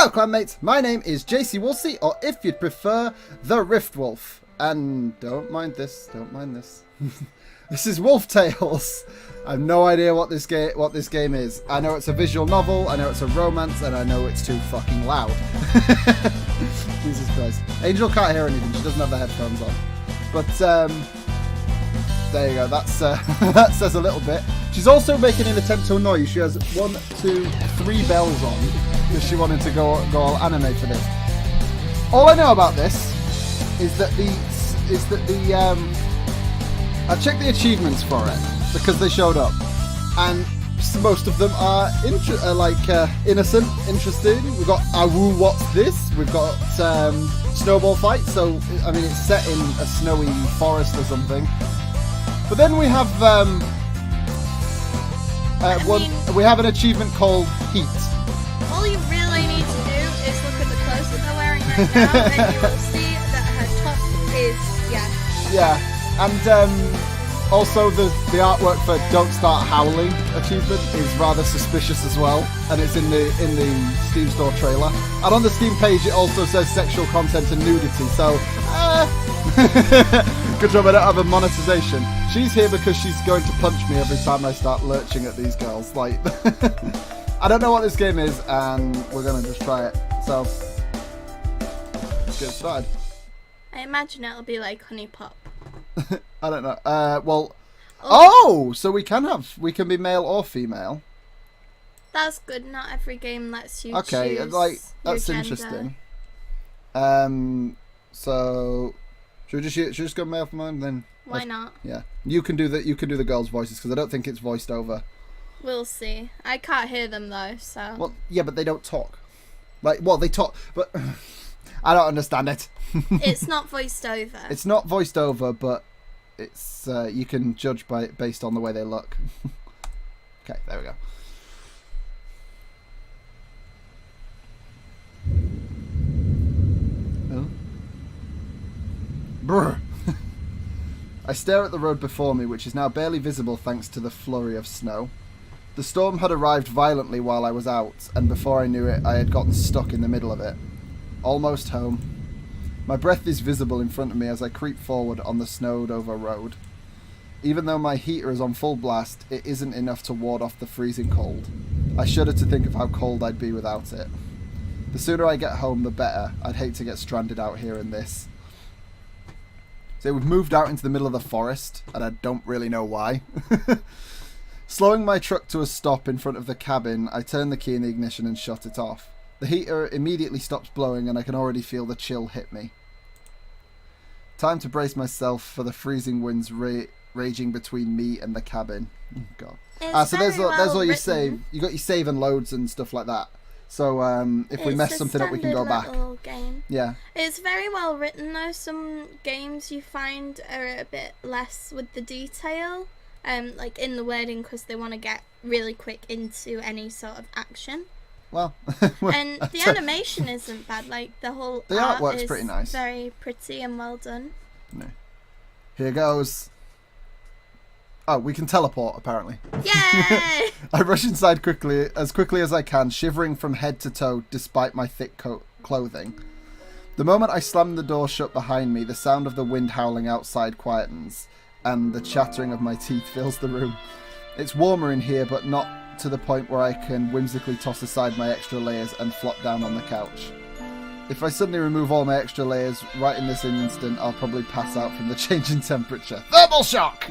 Hello, clanmates. My name is JACY Wolsey, or if you'd prefer, the Rift Wolf. And don't mind this. Don't mind this. This is Wolf Tales. I have no idea what this game is. I know it's a visual novel. I know it's a romance, and I know it's too fucking loud. Jesus Christ. Angel can't hear anything. She doesn't have the headphones on. But there you go. That's that says a little bit. She's also making an attempt to annoy you. She has 1, 2, 3 bells on because she wanted to go all anime for this. All I know about this is that I checked the achievements for it because they showed up, and most of them are innocent, interesting. We've got Awoo, what's this? We've got snowball fight. So I mean, it's set in a snowy forest or something. But then we have we have an achievement called Heat. All you really need to do is look at the clothes that they're wearing right now, and you will see that her top is and also the artwork for Don't Start Howling achievement is rather suspicious as well, and it's in the Steam store trailer. And on the Steam page it also says sexual content and nudity, so good job I don't have a monetization. She's here because she's going to punch me every time I start lurching at these girls. Like, I don't know what this game is, and we're gonna just try it. So let's get started. I imagine it'll be like Honey Pop. I don't know. So we can be male or female. That's good. Not every game lets you Okay, choose that's your interesting. So should we just go male for mine then? Why not? Yeah, you can do the girls' voices because I don't think it's voiced over. We'll see. I can't hear them though, so. Well, yeah, but they don't talk. They talk, but I don't understand it. It's not voiced over. It's not voiced over, but it's you can judge based on the way they look. Okay, there we go. Oh. Brr. I stare at the road before me, which is now barely visible thanks to the flurry of snow. The storm had arrived violently while I was out, and before I knew it, I had gotten stuck in the middle of it. Almost home. My breath is visible in front of me as I creep forward on the snowed-over road. Even though my heater is on full blast, it isn't enough to ward off the freezing cold. I shudder to think of how cold I'd be without it. The sooner I get home, the better. I'd hate to get stranded out here in this. So we've moved out into the middle of the forest, and I don't really know why. Slowing my truck to a stop in front of the cabin, I turn the key in the ignition and shut it off. The heater immediately stops blowing, and I can already feel the chill hit me. Time to brace myself for the freezing winds raging between me and the cabin. Oh, God. So there's all your save. You got your save and loads and stuff like that. So if we mess something up, we can go back. Game. Yeah. It's very well written though. Some games you find are a bit less with the detail, like in the wording, because they want to get really quick into any sort of action. Well, and the animation isn't bad. Like the artwork's pretty nice. Very pretty and well done. No. Here goes. Oh, we can teleport apparently. Yay! I rush inside quickly as I can, shivering from head to toe despite my thick clothing. The moment I slam the door shut behind me, the sound of the wind howling outside quietens, and the chattering of my teeth fills the room. It's warmer in here, but not to the point where I can whimsically toss aside my extra layers and flop down on the couch. If I suddenly remove all my extra layers right in this instant, I'll probably pass out from the change in temperature. Thermal shock!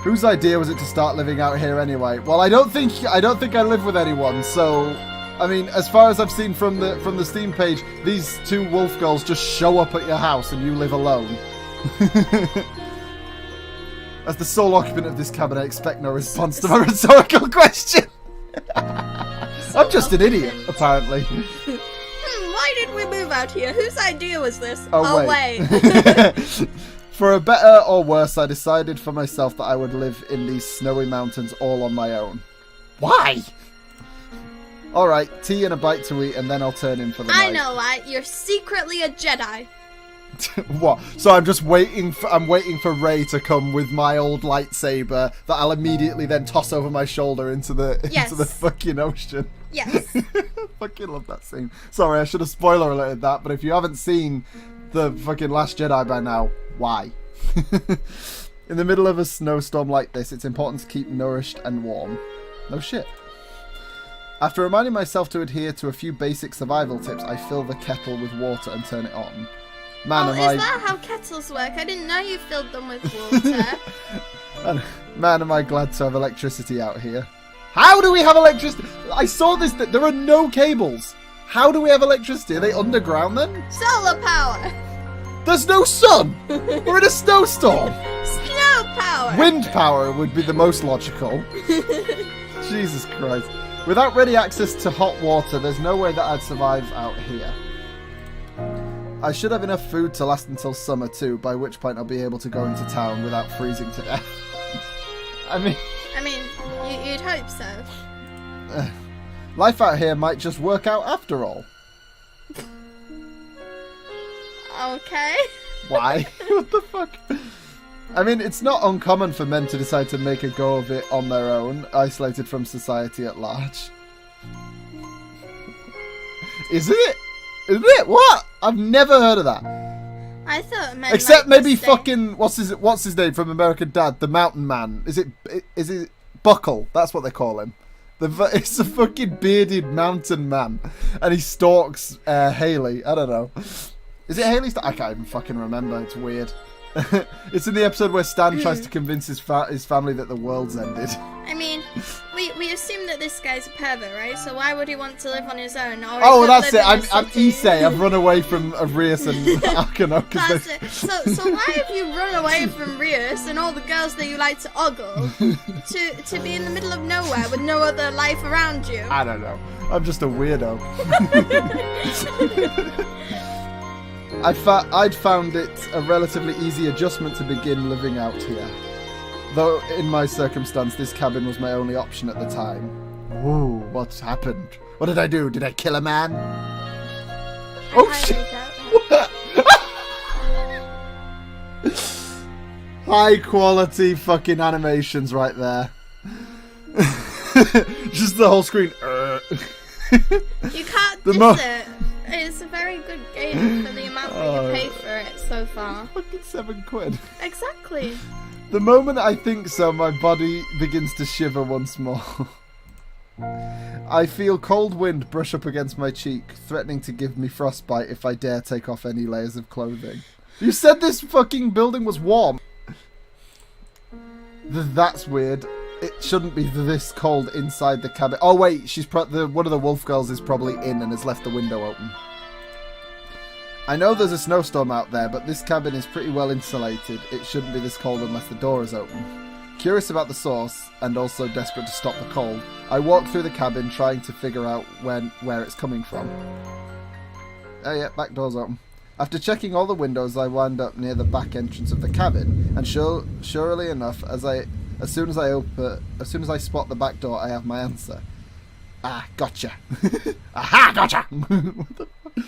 Whose idea was it to start living out here anyway? Well, I don't think I live with anyone, so I mean, as far as I've seen from the Steam page, these 2 wolf girls just show up at your house and you live alone. As the sole occupant of this cabin, I expect no response to my rhetorical question. I'm just an idiot, apparently. Why did we move out here? Whose idea was this? Oh wait. For a better or worse, I decided for myself that I would live in these snowy mountains all on my own. Why? Alright, tea and a bite to eat, and then I'll turn in for the night. I know, right? You're secretly a Jedi. What? So I'm just waiting for Rey to come with my old lightsaber that I'll immediately then toss over my shoulder into the fucking ocean. Yes. Fucking fucking love that scene. Sorry, I should have spoiler alerted that, but if you haven't seen the fucking Last Jedi by now, why? In the middle of a snowstorm like this, it's important to keep nourished and warm. No shit. After reminding myself to adhere to a few basic survival tips, I fill the kettle with water and turn it on. Man, is that how kettles work? I didn't know you filled them with water. And, man, am I glad to have electricity out here. How do we have electricity? I saw this, there are no cables. How do we have electricity? Are they underground then? Solar power. There's no sun. We're in a snowstorm. Snow power. Wind power would be the most logical. Jesus Christ. Without ready access to hot water, there's no way that I'd survive out here. I should have enough food to last until summer too, by which point I'll be able to go into town without freezing to death. I mean, you'd hope so. Life out here might just work out after all. Okay. Why? What the fuck? I mean, it's not uncommon for men to decide to make a go of it on their own, isolated from society at large. Is it? Is it? What? I've never heard of that. I thought it meant except like maybe fucking what's his name from American Dad, the Mountain Man. Is it Buckle? That's what they call him. It's a fucking bearded mountain man, and he stalks Haley. I don't know. Is it Haley? I can't even fucking remember. It's weird. It's in the episode where Stan tries to convince his family that the world's ended. I mean, we assume that this guy's a pervert, right? So why would he want to live on his own? Or oh, that's it. I'm Issei. I've run away from Arius and Akano. That's it. So why have you run away from Rius and all the girls that you like to ogle to be in the middle of nowhere with no other life around you? I don't know. I'm just a weirdo. I'd found it a relatively easy adjustment to begin living out here. Though, in my circumstance, this cabin was my only option at the time. Ooh, what's happened? What did I do? Did I kill a man? Oh, shit! High quality fucking animations right there. Just the whole screen. You can't diss it. It's a very good game for the amount that you pay for it so far. Fucking £7. Exactly. The moment I think so, my body begins to shiver once more. I feel cold wind brush up against my cheek, threatening to give me frostbite if I dare take off any layers of clothing. You said this fucking building was warm. That's weird. It shouldn't be this cold inside the cabin. Oh wait, one of the wolf girls is probably in and has left the window open. I know there's a snowstorm out there, but this cabin is pretty well insulated. It shouldn't be this cold unless the door is open. Curious about the source, and also desperate to stop the cold, I walk through the cabin trying to figure out where it's coming from. Oh yeah, back door's open. After checking all the windows, I wind up near the back entrance of the cabin, and surely enough, as soon as I spot the back door, I have my answer. Ah, gotcha. Aha, gotcha! What the fuck?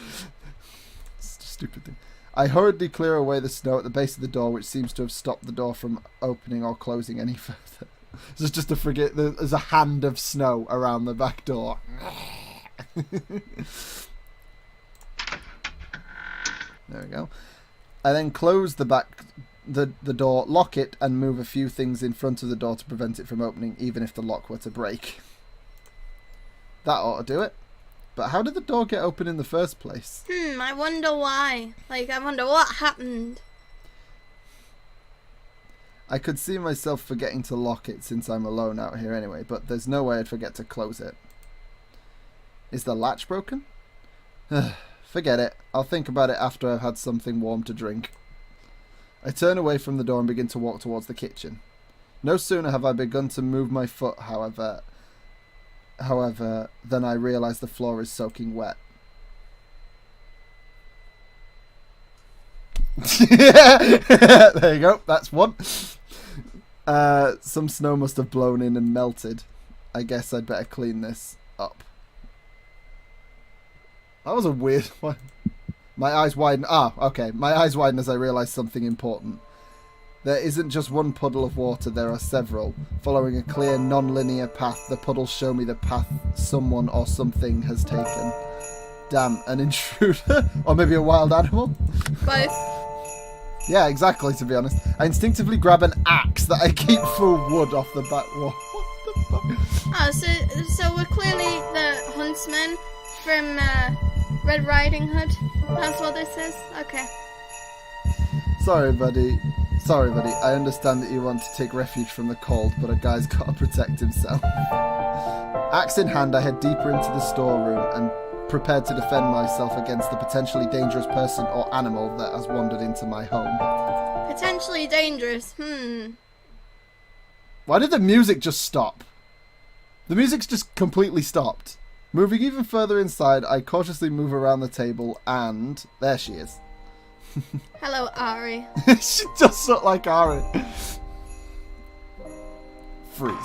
Stupid thing. I hurriedly clear away the snow at the base of the door, which seems to have stopped the door from opening or closing any further. There's just there's a hand of snow around the back door. There we go. I then close the door, lock it, and move a few things in front of the door to prevent it from opening, even if the lock were to break. That ought to do it. But how did the door get open in the first place? I wonder why. I wonder what happened. I could see myself forgetting to lock it since I'm alone out here anyway, but there's no way I'd forget to close it. Is the latch broken? Forget it. I'll think about it after I've had something warm to drink. I turn away from the door and begin to walk towards the kitchen. No sooner have I begun to move my foot, however, than I realise the floor is soaking wet. There you go, that's one. Some snow must have blown in and melted. I guess I'd better clean this up. That was a weird one. My eyes widen. Ah, okay. My eyes widen as I realise something important. There isn't just one puddle of water, there are several. Following a clear, non-linear path, the puddles show me the path someone or something has taken. Damn, an intruder? Or maybe a wild animal? Both. Yeah, exactly, to be honest. I instinctively grab an axe that I keep full wood off the back wall. What the fuck? Oh, so we're clearly the huntsman from Red Riding Hood. That's what this is? Okay. Sorry, buddy. I understand that you want to take refuge from the cold, but a guy's got to protect himself. Axe in hand, I head deeper into the storeroom and prepared to defend myself against the potentially dangerous person or animal that has wandered into my home. Potentially dangerous. Why did the music just stop? The music's just completely stopped. Moving even further inside, I cautiously move around the table and... there she is. Hello, Ari. She does look like Ari. Freeze.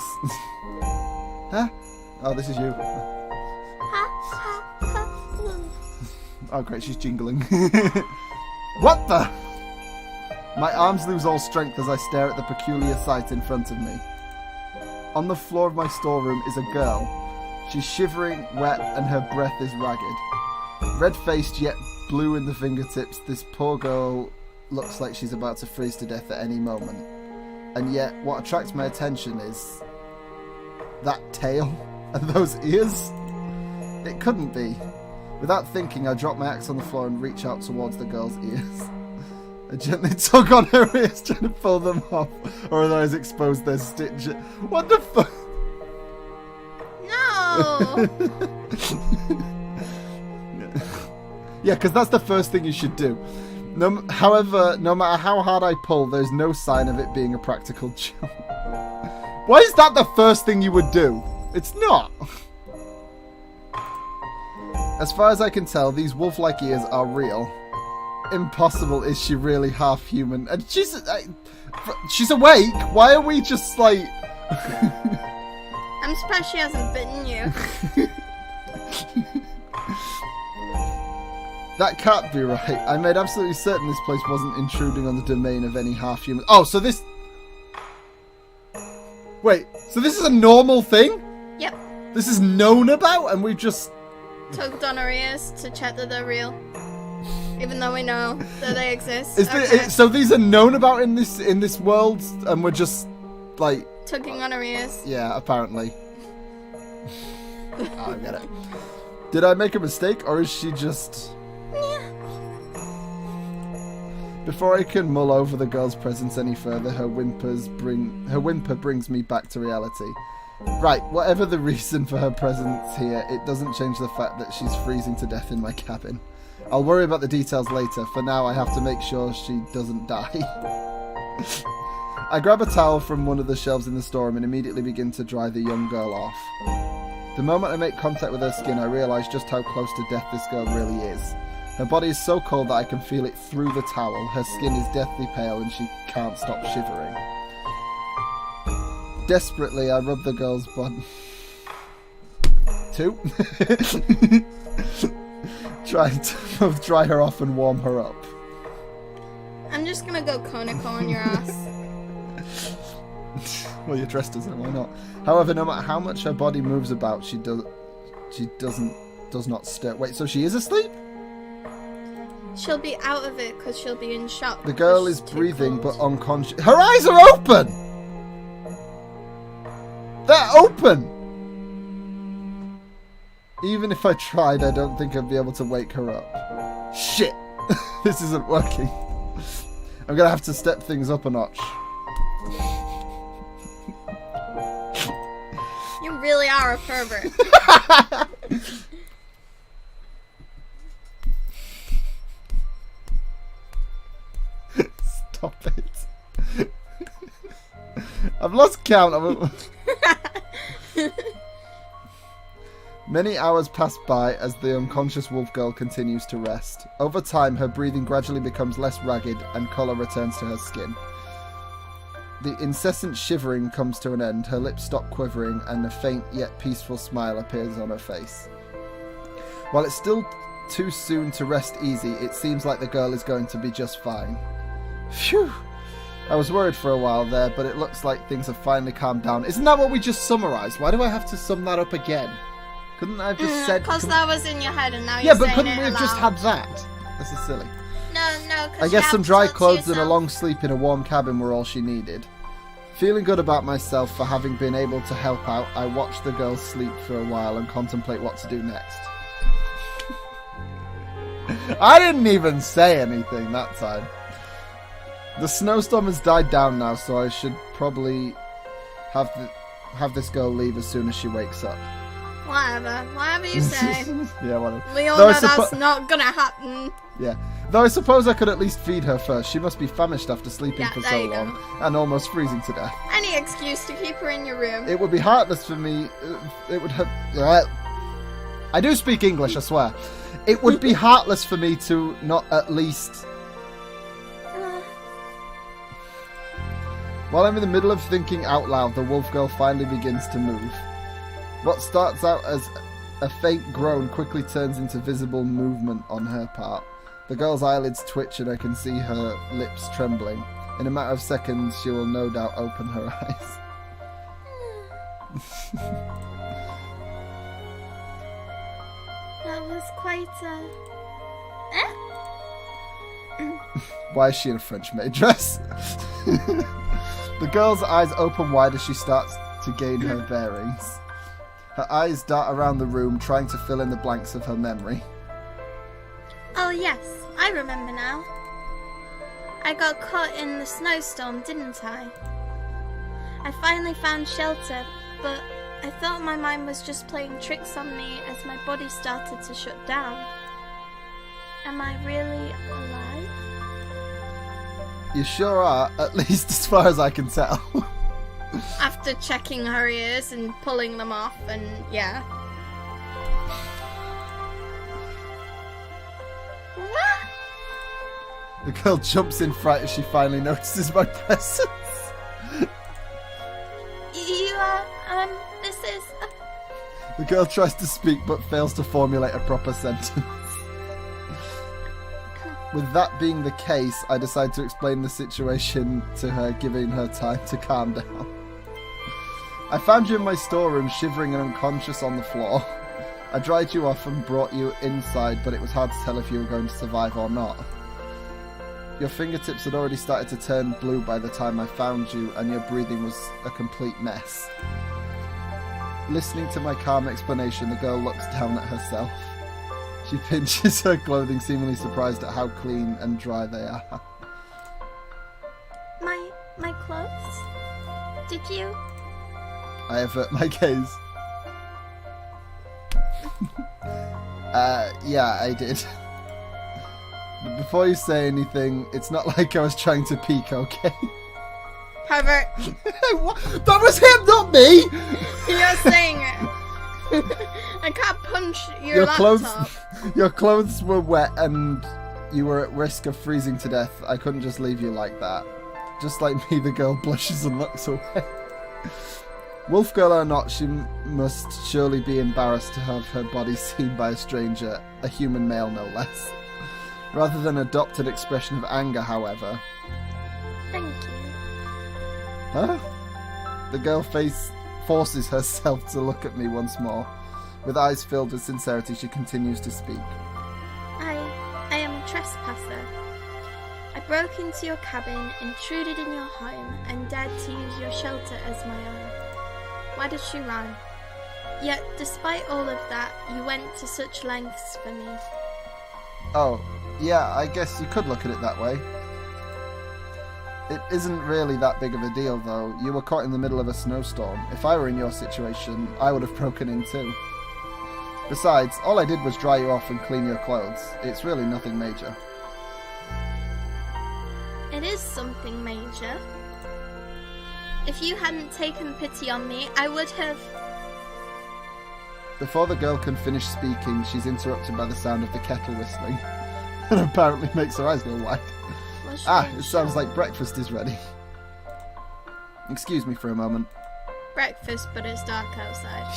Huh? Oh, this is you. Oh, great, she's jingling. What the? My arms lose all strength as I stare at the peculiar sight in front of me. On the floor of my storeroom is a girl. She's shivering, wet, and her breath is ragged. Red-faced yet blue in the fingertips, this poor girl looks like she's about to freeze to death at any moment. And yet, what attracts my attention is that tail and those ears. It couldn't be. Without thinking, I drop my axe on the floor and reach out towards the girl's ears. I gently tug on her ears, trying to pull them off, or otherwise expose their stitch. What the fuck? No! Yeah, because that's the first thing you should do. However, no matter how hard I pull, there's no sign of it being a practical joke. Why is that the first thing you would do? It's not. As far as I can tell, these wolf-like ears are real. Impossible, is she really half human? And she's awake. Why are we just like... I'm surprised she hasn't bitten you. That can't be right. I made absolutely certain this place wasn't intruding on the domain of any half-human... Oh, so this... Wait, so this is a normal thing? Yep. This is known about and we've just... Tugged on her ears to check that they're real. Even though we know that they exist. So these are known about in this world and we're just, like... Tugging on her ears. Yeah, apparently. I get it. Did I make a mistake or is she just... Before I can mull over the girl's presence any further, her whimper brings me back to reality. Right, whatever the reason for her presence here, it doesn't change the fact that she's freezing to death in my cabin. I'll worry about the details later. For now, I have to make sure she doesn't die. I grab a towel from one of the shelves in the storeroom and immediately begin to dry the young girl off. The moment I make contact with her skin, I realise just how close to death this girl really is. Her body is so cold that I can feel it through the towel. Her skin is deathly pale and she can't stop shivering. Desperately, I rub the girl's body. Trying to both dry her off and warm her up. I'm just gonna go conical on your ass. Well, you're dressed as her, why not? However, no matter how much her body moves about, she does not stir. Wait, so she is asleep? She'll be out of it because she'll be in shock. The girl is breathing but unconscious. Her eyes are open! They're open! Even if I tried, I don't think I'd be able to wake her up. Shit! This isn't working. I'm gonna have to step things up a notch. You really are a pervert. Stop it. I've lost count. Many hours pass by as the unconscious wolf girl continues to rest. Over time, her breathing gradually becomes less ragged and colour returns to her skin. The incessant shivering comes to an end, her lips stop quivering, and a faint yet peaceful smile appears on her face. While it's still too soon to rest easy, it seems like the girl is going to be just fine. Phew! I was worried for a while there, but it looks like things have finally calmed down. Isn't that what we just summarised? Why do I have to sum that up again? Couldn't I have just said... Because that was in your head and now yeah, you're but saying couldn't it we have aloud. just had that? This is silly. No, I guess some dry clothes and a long sleep in a warm cabin were all she needed. Feeling good about myself for having been able to help out, I watched the girls sleep for a while and contemplate what to do next. I didn't even say anything that time. The snowstorm has died down now, so I should probably have this girl leave as soon as she wakes up. Whatever you say. Yeah, whatever. We all know that's not gonna happen. Yeah. Though I suppose I could at least feed her first. She must be famished after sleeping for so long and almost freezing to death. Any excuse to keep her in your room. It would be heartless for me. It would have. I do speak English, I swear. It would be heartless for me to not at least. While I'm in the middle of thinking out loud, the wolf girl finally begins to move. What starts out as a faint groan quickly turns into visible movement on her part. The girl's eyelids twitch and I can see her lips trembling. In a matter of seconds, she will no doubt open her eyes. That was quite Why is she in a French maid dress? The girl's eyes open wide as she starts to gain her bearings. Her eyes dart around the room, trying to fill in the blanks of her memory. Oh yes, I remember now. I got caught in the snowstorm, didn't I? I finally found shelter, but I thought my mind was just playing tricks on me as my body started to shut down. Am I really alive? You sure are, at least as far as I can tell. After checking her ears and pulling them off, and yeah. The girl jumps in fright as she finally notices my presence. This is... The girl tries to speak but fails to formulate a proper sentence. With that being the case, I decide to explain the situation to her, giving her time to calm down. I found you in my storeroom, shivering and unconscious on the floor. I dried you off and brought you inside, but it was hard to tell if you were going to survive or not. Your fingertips had already started to turn blue by the time I found you, and your breathing was a complete mess. Listening to my calm explanation, the girl looks down at herself. She pinches her clothing, seemingly surprised at how clean and dry they are. My clothes? Did you? I avert my gaze. Yeah, I did. But before you say anything, it's not like I was trying to peek, okay? Pervert. What? That was him, not me! You're saying it. I can't punch your laptop. Your clothes were wet and you were at risk of freezing to death. I couldn't just leave you like that. Just like me, the girl blushes and looks away. Wolf girl or not, she must surely be embarrassed to have her body seen by a stranger, a human male no less. Rather than adopt an expression of anger, however. Thank you. Huh? The girl forces herself to look at me once more. With eyes filled with sincerity, she continues to speak. I am a trespasser. I broke into your cabin, intruded in your home, and dared to use your shelter as my own. Why did she run? Yet, despite all of that, you went to such lengths for me. Oh, yeah, I guess you could look at it that way. It isn't really that big of a deal, though. You were caught in the middle of a snowstorm. If I were in your situation, I would have broken in too. Besides, all I did was dry you off and clean your clothes. It's really nothing major. It is something major. If you hadn't taken pity on me, I would have... Before the girl can finish speaking, she's interrupted by the sound of the kettle whistling. And apparently makes her eyes go wide. It sounds like breakfast is ready. Excuse me for a moment. Breakfast, but it's dark outside.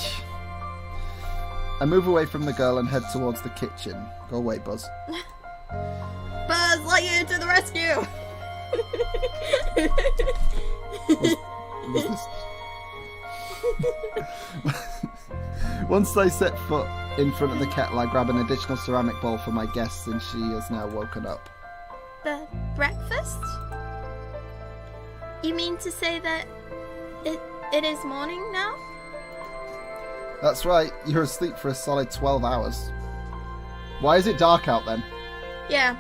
I move away from the girl and head towards the kitchen. Go away, Buzz. Buzz Lightyear to the rescue! Was this... Once I set foot in front of the kettle, I grab an additional ceramic bowl for my guests, and she is now woken up. The breakfast? You mean to say that it is morning now? That's right, you're asleep for a solid 12 hours. Why is it dark out then? Yeah.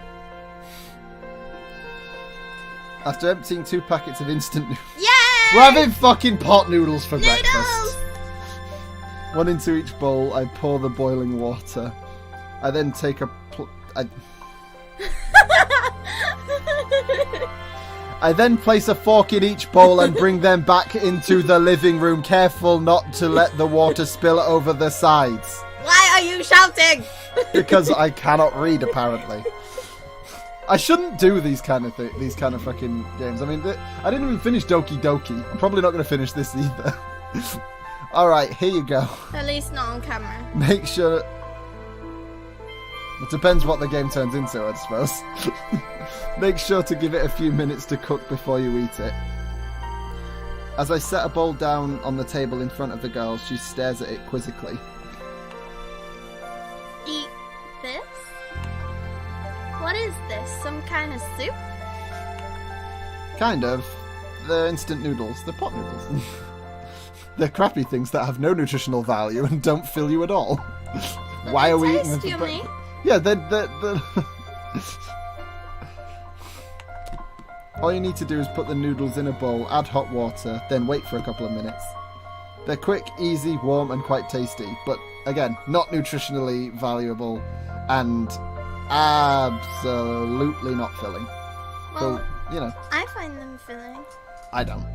After emptying 2 packets of instant noodles. Yay! We're having fucking pot noodles for Noodles! breakfast. 1 into each bowl, I pour the boiling water. I then take a... I then place a fork in each bowl and bring them back into the living room, careful not to let the water spill over the sides. Why are you shouting? Because I cannot read, apparently. I shouldn't do these kind of fucking games. I mean, I didn't even finish Doki Doki. I'm probably not going to finish this either. Alright, here you go. At least not on camera. Make sure... It depends what the game turns into, I suppose. Make sure to give it a few minutes to cook before you eat it. As I set a bowl down on the table in front of the girl, she stares at it quizzically. Eat this? What is this? Some kind of soup? Kind of. They're instant noodles. They're pot noodles. They're crappy things that have no nutritional value and don't fill you at all. Why are we eating them for breakfast? Yeah, they're... All you need to do is put the noodles in a bowl, add hot water, then wait for a couple of minutes. They're quick, easy, warm, and quite tasty, but again, not nutritionally valuable and absolutely not filling. Well, So, you know, I find them filling. I don't.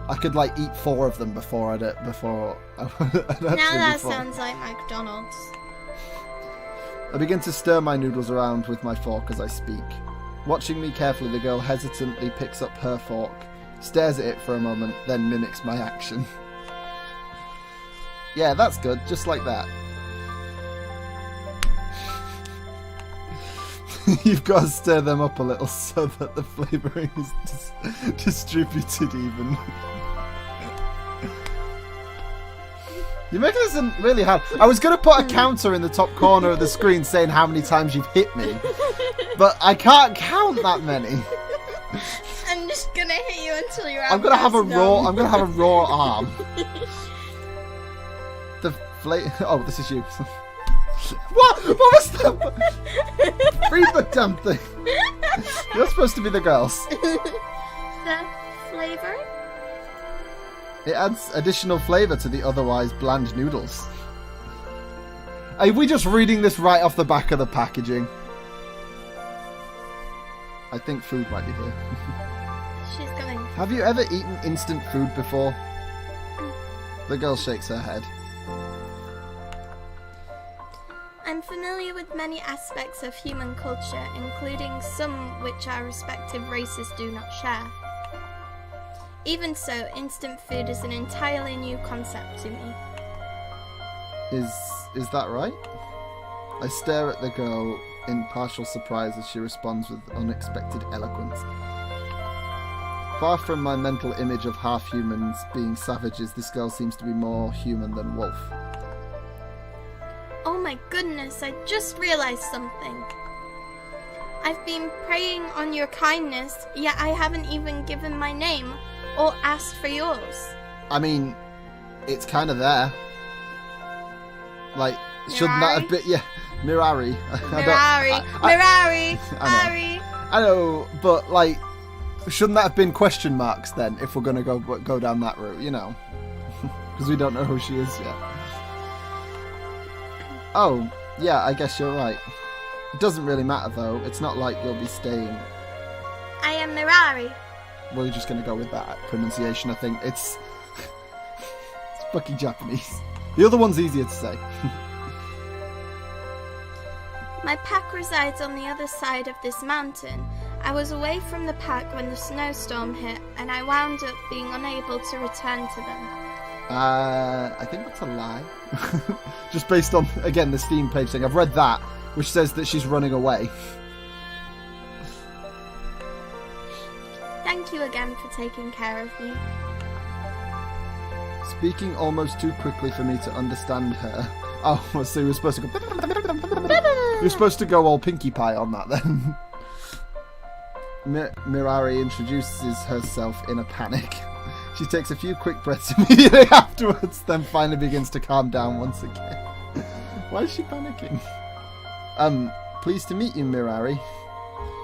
I could like eat 4 of them before I'd Now that sounds like McDonald's. I begin to stir my noodles around with my fork as I speak. Watching me carefully, the girl hesitantly picks up her fork, stares at it for a moment, then mimics my action. Yeah, that's good, just like that. You've got to stir them up a little so that the flavouring is distributed even. You're making this really hard. I was going to put a counter in the top corner of the screen saying how many times you've hit me, but I can't count that many. I'm just gonna hit you until you're out. I'm gonna have a raw arm. The Oh, this is you. What? What was that? Read the damn thing. You're supposed to be the girls. The flavour? It adds additional flavour to the otherwise bland noodles. Are we just reading this right off the back of the packaging? I think food might be here. She's going. Have you ever eaten instant food before? The girl shakes her head. I'm familiar with many aspects of human culture, including some which our respective races do not share. Even so, instant food is an entirely new concept to me. Is that right? I stare at the girl in partial surprise as she responds with unexpected eloquence. Far from my mental image of half-humans being savages, this girl seems to be more human than wolf. Oh my goodness, I just realised something. I've been preying on your kindness, yet I haven't even given my name or asked for yours. I mean, it's kind of there. Like, shouldn't that have been... Yeah, Mirari. Mirari. I know, but like, shouldn't that have been question marks then, if we're going to go down that route, you know? Because we don't know who she is yet. Oh, yeah, I guess you're right. It doesn't really matter, though. It's not like you'll be staying... I am Mirari. We're just going to go with that pronunciation, I think. It's fucking Japanese. The other one's easier to say. My pack resides on the other side of this mountain. I was away from the pack when the snowstorm hit, and I wound up being unable to return to them. I think that's a lie. Just based on, again, the Steam page thing. I've read that, which says that she's running away. Thank you again for taking care of me. Speaking almost too quickly for me to understand her. Oh, so you were supposed to go... You're supposed to go all Pinkie Pie on that then. Mirari introduces herself in a panic. She takes a few quick breaths immediately afterwards, then finally begins to calm down once again. Why is she panicking? Pleased to meet you, Mirari.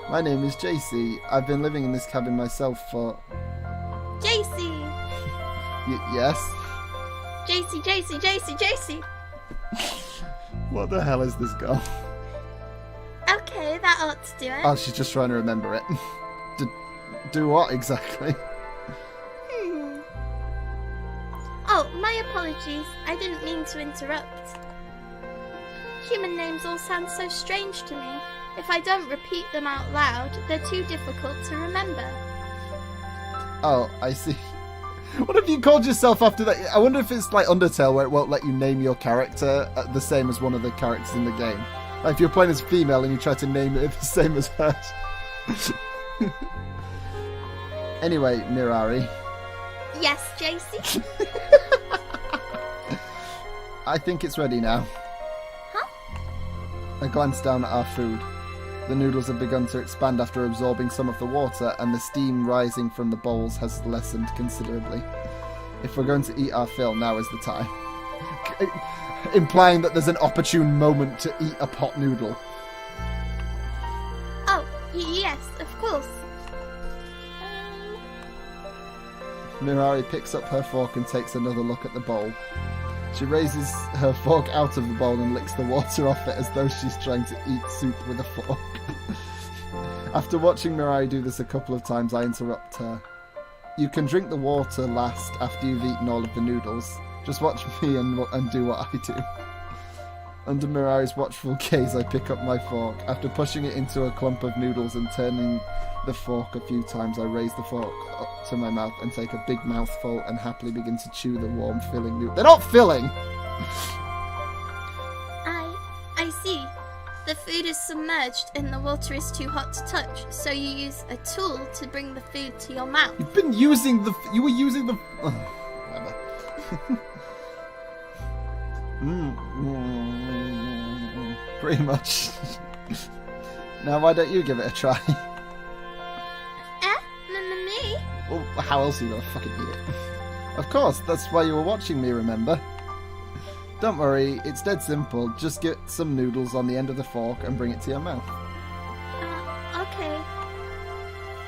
My name is JACY. I've been living in this cabin myself for... JACY! Yes? JACY, JACY, JACY, JACY! What the hell is this girl? Okay, that ought to do it. Oh, she's just trying to remember it. Do what exactly? Oh, my apologies. I didn't mean to interrupt. Human names all sound so strange to me. If I don't repeat them out loud, they're too difficult to remember. Oh, I see. What have you called yourself after that? I wonder if it's like Undertale where it won't let you name your character the same as one of the characters in the game. Like if you're playing as female and you try to name it the same as hers. Anyway, Mirari. Yes, JACY? I think it's ready now. Huh? I glanced down at our food. The noodles have begun to expand after absorbing some of the water, and the steam rising from the bowls has lessened considerably. If we're going to eat our fill, now is the time. Implying that there's an opportune moment to eat a pot noodle. Oh, yes, of course. Mirari picks up her fork and takes another look at the bowl. She raises her fork out of the bowl and licks the water off it as though she's trying to eat soup with a fork. After watching Mirari do this a couple of times, I interrupt her. You can drink the water last after you've eaten all of the noodles. Just watch me and do what I do. Under Mirari's watchful gaze, I pick up my fork. After pushing it into a clump of noodles and turning the fork a few times, I raise the fork up to my mouth and take a big mouthful and happily begin to chew the warm, filling noodle. They're not filling! I see. The food is submerged and the water is too hot to touch, so you use a tool to bring the food to your mouth. You've been using the... You were using the... Whatever. Pretty much. Now why don't you give it a try? Me? Well, how else are you gonna fucking eat it? Of course, that's why you were watching me, remember? Don't worry, it's dead simple. Just get some noodles on the end of the fork and bring it to your mouth. Okay.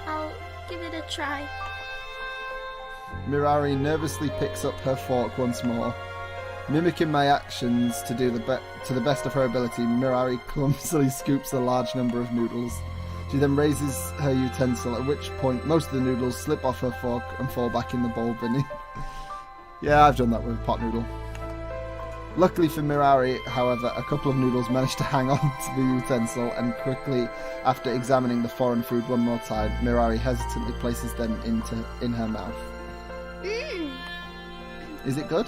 I'll give it a try. Mirari nervously picks up her fork once more. Mimicking my actions to the best of her ability, Mirari clumsily scoops a large number of noodles. She then raises her utensil, at which point most of the noodles slip off her fork and fall back in the bowl beneath. Yeah, I've done that with a pot noodle. Luckily for Mirari, however, a couple of noodles managed to hang on to the utensil, and quickly, after examining the foreign food one more time, Mirari hesitantly places them in her mouth. Is it good?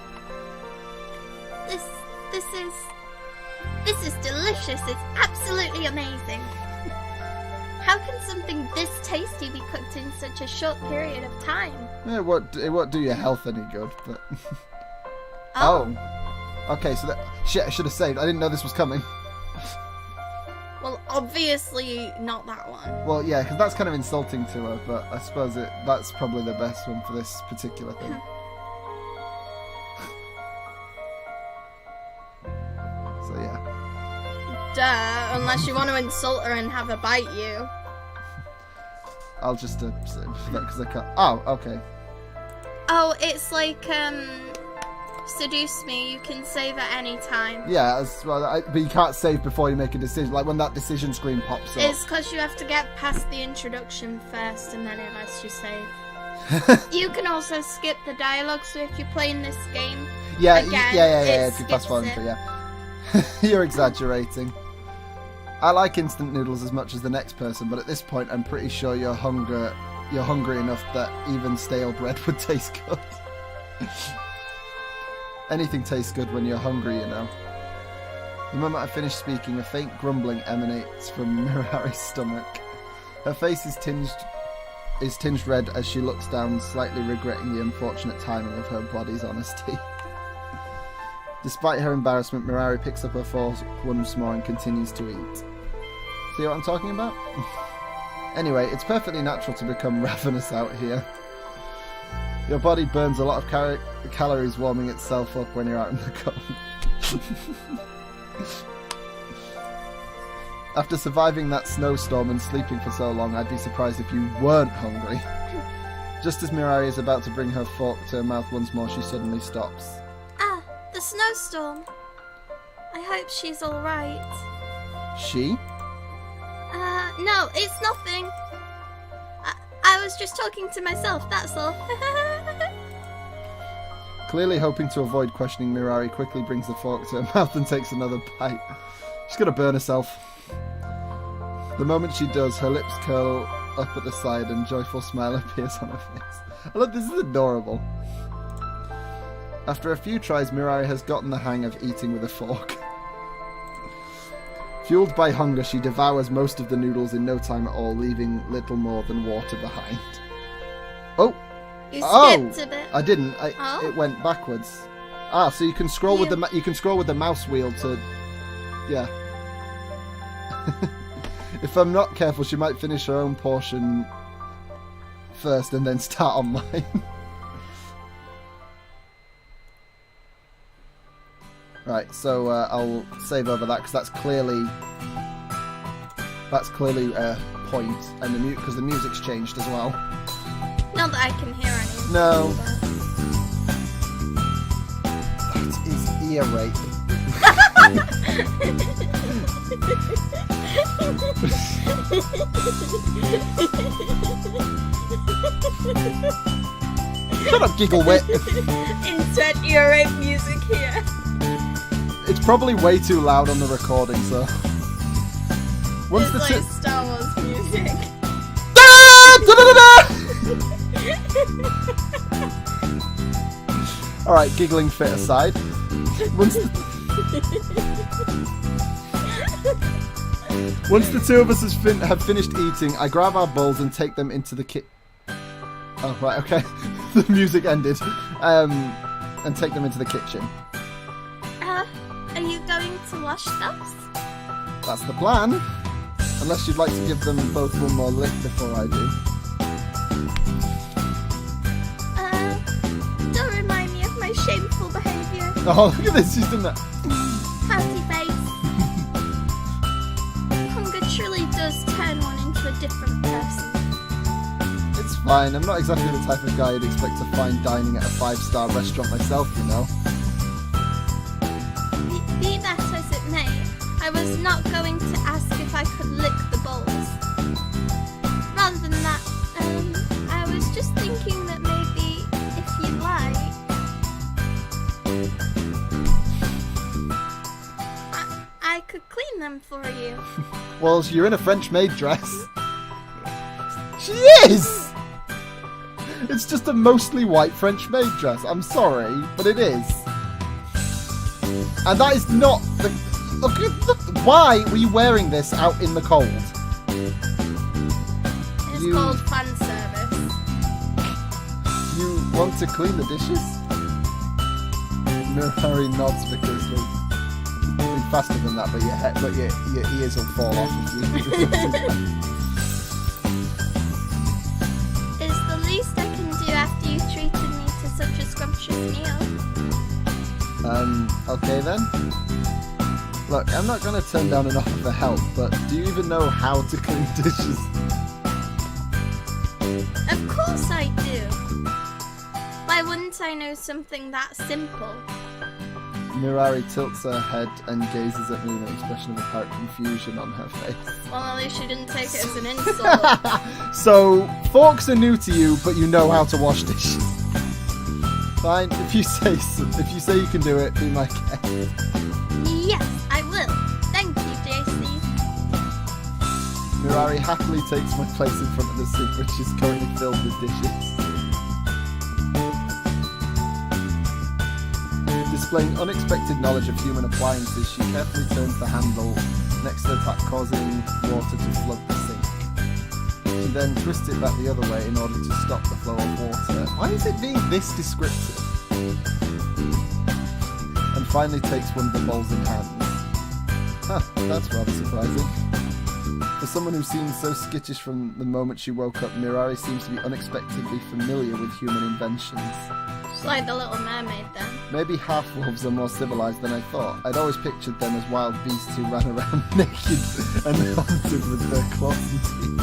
This is delicious. It's absolutely amazing. How can something this tasty be cooked in such a short period of time? It won't do your health any good, but... Oh. Okay, so shit, I should have saved. I didn't know this was coming. Well, obviously not that one. Well, yeah, because that's kind of insulting to her, but I suppose that's probably the best one for this particular thing. So, yeah. Duh, unless you want to insult her and have her bite you. I'll just because I can't. Oh, okay. Oh, it's like seduce me. You can save at any time. Yeah, as well, but you can't save before you make a decision. Like when that decision screen pops up. It's because you have to get past the introduction first, and then it lets you save. You can also skip the dialogue. So if you're playing this game, yeah, again, yeah. If you pass one, but yeah. You're exaggerating. I like instant noodles as much as the next person, but at this point I'm pretty sure you're hungry enough that even stale bread would taste good. Anything tastes good when you're hungry, you know. The moment I finish speaking, a faint grumbling emanates from Mirari's stomach. Her face is tinged is tinged red as she looks down, slightly regretting the unfortunate timing of her body's honesty. Despite her embarrassment, Mirari picks up her fork once more and continues to eat. See what I'm talking about? Anyway, it's perfectly natural to become ravenous out here. Your body burns a lot of calories warming itself up when you're out in the cold. After surviving that snowstorm and sleeping for so long, I'd be surprised if you weren't hungry. Just as Mirari is about to bring her fork to her mouth once more, she suddenly stops. Ah, the snowstorm. I hope she's alright. She? No, it's nothing. I was just talking to myself, that's all. Clearly hoping to avoid questioning, Mirari quickly brings the fork to her mouth and takes another bite. She's gonna burn herself. The moment she does, her lips curl up at the side and a joyful smile appears on her face. Look, this is adorable. After a few tries, Mirari has gotten the hang of eating with a fork. Fueled by hunger, she devours most of the noodles in no time at all, leaving little more than water behind. Oh! You skipped a bit. I didn't. It went backwards. Ah, so you can scroll with the mouse wheel to, yeah. If I'm not careful, she might finish her own portion first and then start on mine. Right, so I'll save over that because that's clearly a point, and the because the music's changed as well. Not that I can hear anything. No. That is ear rape. Shut up, giggle wit. Insert ear rape music here. It's probably way too loud on the recording, so. It's like Star Wars music. Alright, giggling fit aside. Once the two of us have finished eating, I grab our bowls and take them into the Oh, right, okay. The music ended. And take them into the kitchen. Are you going to wash those? That's the plan. Unless you'd like to give them both one more lick before I do. Don't remind me of my shameful behaviour. Oh, look at this, she's done that. Pouty face. Hunger truly does turn one into a different person. It's fine, I'm not exactly the type of guy you'd expect to find dining at a 5-star restaurant myself, you know. Be that as it may, I was not going to ask if I could lick the bowls. Rather than that, I was just thinking that maybe, if you like, I could clean them for you. Well, you're in a French maid dress. She is! It's just a mostly white French maid dress. I'm sorry, but it is. And that is not the... Look, why were you wearing this out in the cold? It's called fan service. You want to clean the dishes? Mirari nods because you'll be faster than that, but your ears will fall off if you... It's the least I can do after you treated me to such a scrumptious meal. Okay then. Look, I'm not going to turn down an offer for help, but do you even know how to clean dishes? Of course I do. Why wouldn't I know something that simple? Mirari tilts her head and gazes at me with an expression of apparent confusion on her face. Well, at least she didn't take it as an insult. So, forks are new to you, but you know how to wash dishes. Fine, if you say you can do it, be my guest. Yes, I will. Thank you, JACY. Mirari happily takes my place in front of the sink, which is currently filled with dishes. Displaying unexpected knowledge of human appliances, she carefully turns the handle next to the tap, causing water to flood the sink. She then twists it back the other way in order to stop the flow of water. Why is it being this descriptive? And finally takes one of the bowls in hand. Huh, that's rather surprising. For someone who seems so skittish from the moment she woke up, Mirari seems to be unexpectedly familiar with human inventions. It's like the Little Mermaid then. Maybe half-wolves are more civilized than I thought. I'd always pictured them as wild beasts who ran around naked and hunted with their claws and teeth.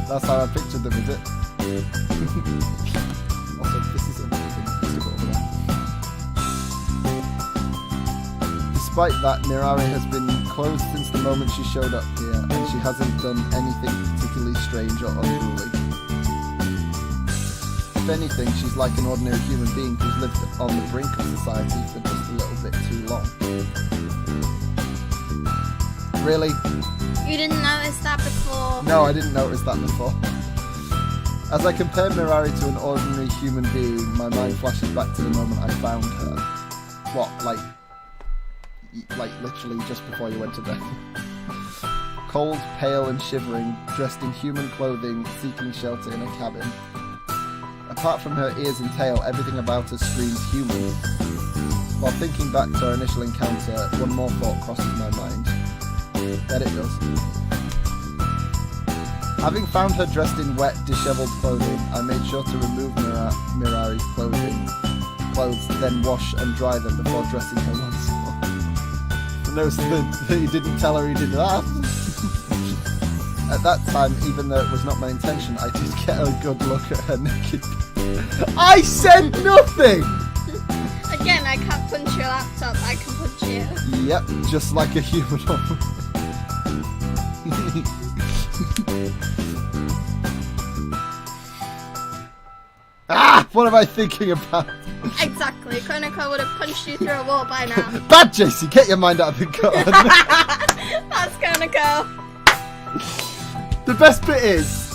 That's how I pictured them, is it? Also, this is amazing. Just to go over there. Despite that, Mirari has been clothed since the moment she showed up here, and she hasn't done anything particularly strange or unruly. If anything, she's like an ordinary human being who's lived on the brink of society for just a little bit too long. Really? You didn't notice that before? No, I didn't notice that before. As I compare Mirari to an ordinary human being, my mind flashes back to the moment I found her. What, like literally just before you went to bed? Cold, pale and shivering, dressed in human clothing, seeking shelter in a cabin. Apart from her ears and tail, everything about her screams human. While thinking back to our initial encounter, one more thought crosses my mind. Bet it does. Having found her dressed in wet, dishevelled clothing, I made sure to remove Mirari's clothes, then wash and dry them before dressing her once more. Notice that he didn't tell her he did that. At that time, even though it was not my intention, I did get a good look at her naked. I said nothing! Again, I can't punch your laptop, I can punch you. Yep, just like a human. Ah! What am I thinking about? Exactly, Konoko would have punched you through a wall by now. Bad JACY, get your mind out of the gun. That's Konoko. The best bit is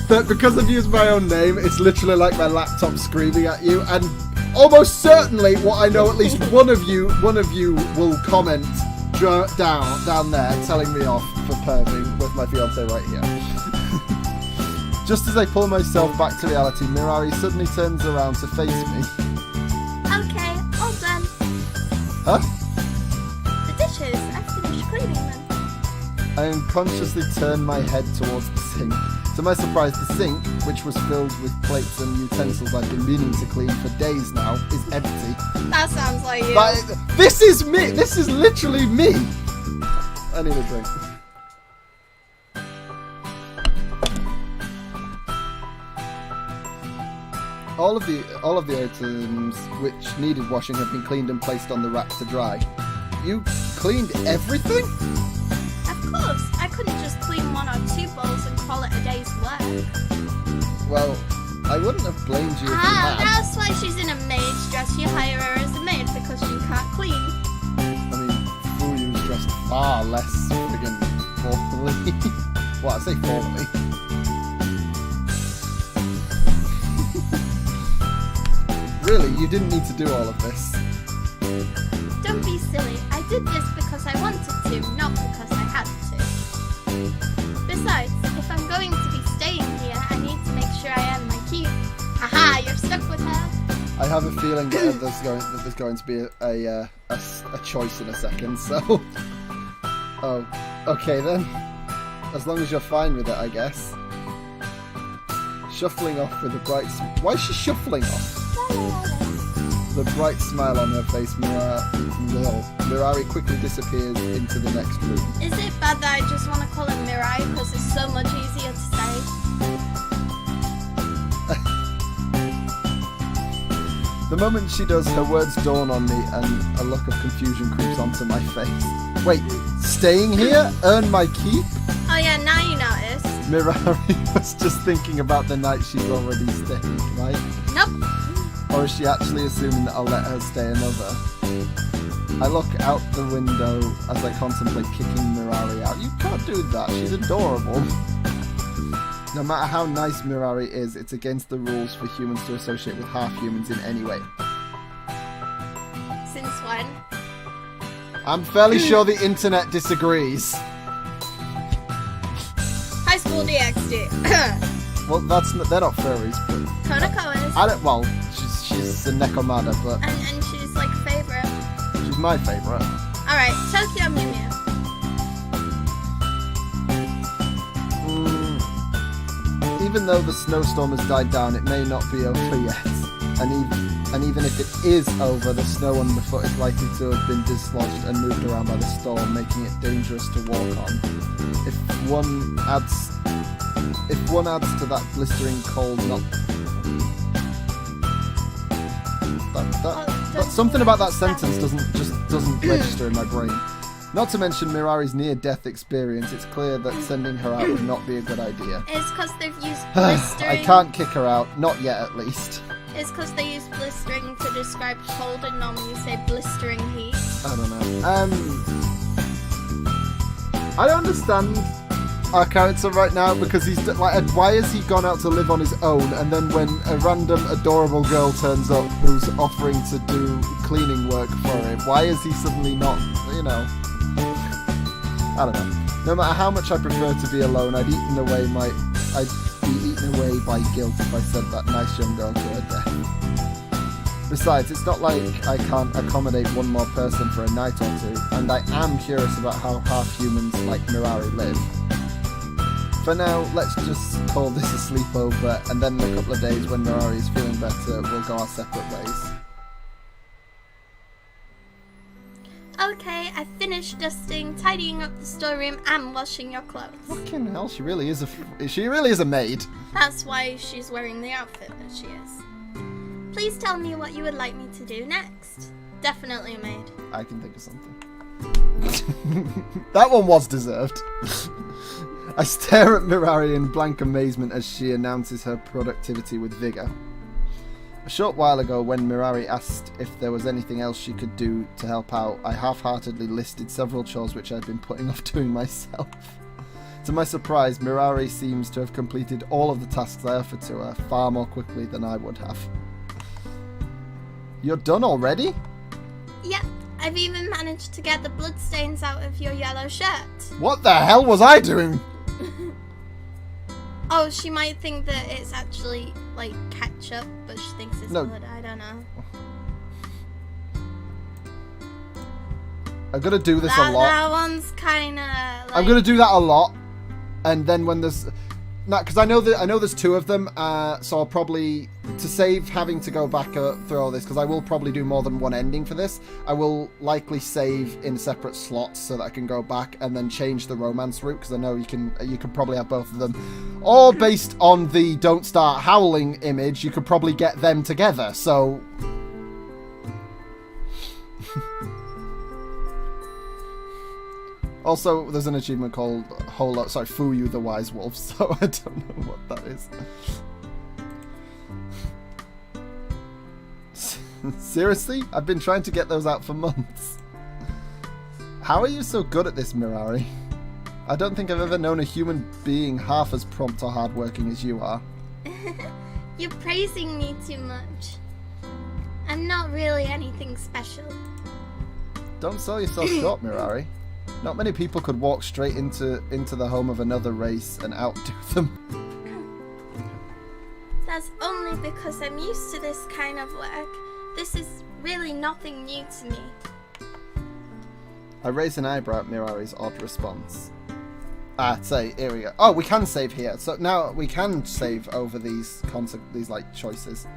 that because I've used my own name, it's literally like my laptop screaming at you, and almost certainly what I know, at least one of you will comment down there telling me off for perving with my fiance right here. Just as I pull myself back to reality, Mirari suddenly turns around to face me. Okay, all done. Huh? The dishes, I finished cleaning them. I unconsciously turn my head towards the sink. To my surprise, the sink, which was filled with plates and utensils I've been meaning to clean for days now, is empty. That sounds like you. But this is me! This is literally me! I need a drink. All of the items which needed washing have been cleaned and placed on the rack to dry. You cleaned everything? Of course, I couldn't just clean one or two bowls and call it a day's work. Well, I wouldn't have blamed you if you had. That's why she's in a maid's dress. You hire her as a maid because she can't clean. I mean, Fuyu's dressed far less friggin' formally. Well, I say formally. Really, you didn't need to do all of this. Don't be silly. I did this because I wanted to, not because I had to. Besides, if I'm going to be staying here, I need to make sure I earn my keep. Haha, you're stuck with her. I have a feeling that there's going to be a choice in a second, so... Oh, okay then. As long as you're fine with it, I guess. Shuffling off with a bright... Why is she shuffling off? The bright smile on her face, Mirari quickly disappears into the next room. Is it bad that I just want to call her Mirai because it's so much easier to say? The moment she does, her words dawn on me and a look of confusion creeps onto my face. Wait, staying here? Earn my keep? Oh yeah, now you noticed. Mirari was just thinking about the night she's already stayed, right? Nope. Or is she actually assuming that I'll let her stay another? I look out the window as I contemplate kicking Mirari out. You can't do that, she's adorable. No matter how nice Mirari is, it's against the rules for humans to associate with half-humans in any way. Since when? I'm fairly sure the internet disagrees. I Double DXD. Well, they're not furries, but Konako is. I don't. Well, she's a Nekomada, but And she's like favorite. she's my favorite. All right, Tokyo Mew Mew. Even though the snowstorm has died down, it may not be over yet. And even if it is over, the snow underfoot is likely to have been dislodged and moved around by the storm, making it dangerous to walk on. If one adds to that blistering cold, but something about that sentence doesn't register in my brain. Not to mention Mirari's near-death experience, it's clear that sending her out would not be a good idea. It's because they've used blistering. I can't kick her out, not yet at least. It's because they use blistering to describe cold and normally you say blistering heat. I don't know. I don't understand our character right now because he's like, why has he gone out to live on his own? And then when a random adorable girl turns up who's offering to do cleaning work for him, why is he suddenly not? You know, I don't know. No matter how much I prefer to be alone, I'd be eaten away by guilt if I sent that nice young girl to her death. Besides, it's not like I can't accommodate one more person for a night or two, and I am curious about how half-humans like Mirari live. For now, let's just call this a sleepover, and then in a couple of days when Mirari is feeling better, we'll go our separate ways. Okay, I finished dusting, tidying up the storeroom, and washing your clothes. Fucking hell, she really is a maid. That's why she's wearing the outfit that she is. Please tell me what you would like me to do next. Definitely a maid. I can think of something. That one was deserved. I stare at Mirari in blank amazement as she announces her productivity with vigour. A short while ago, when Mirari asked if there was anything else she could do to help out, I half-heartedly listed several chores which I'd been putting off doing myself. To my surprise, Mirari seems to have completed all of the tasks I offered to her far more quickly than I would have. You're done already? Yep, I've even managed to get the bloodstains out of your yellow shirt. What the hell was I doing? Oh, she might think that it's actually, like, ketchup, but she thinks it's blood. I don't know. I'm gonna do this a lot. That one's kind of like... I'm gonna do that a lot, and then when there's... because I know there's two of them, so I'll probably, to save having to go back through all this, because I will probably do more than one ending for this, I will likely save in separate slots so that I can go back and then change the romance route, because I know you can probably have both of them. Or based on the Don't Start Howling image, you could probably get them together, so... Also, there's an achievement called Fu You the Wise Wolf, so I don't know what that is. Seriously? I've been trying to get those out for months. How are you so good at this, Mirari? I don't think I've ever known a human being half as prompt or hardworking as you are. You're praising me too much. I'm not really anything special. Don't sell yourself short, Mirari. Not many people could walk straight into the home of another race and outdo them. That's only because I'm used to this kind of work. This is really nothing new to me. I raise an eyebrow at Mirari's odd response. Here we go. Oh, we can save here. So now we can save over these choices.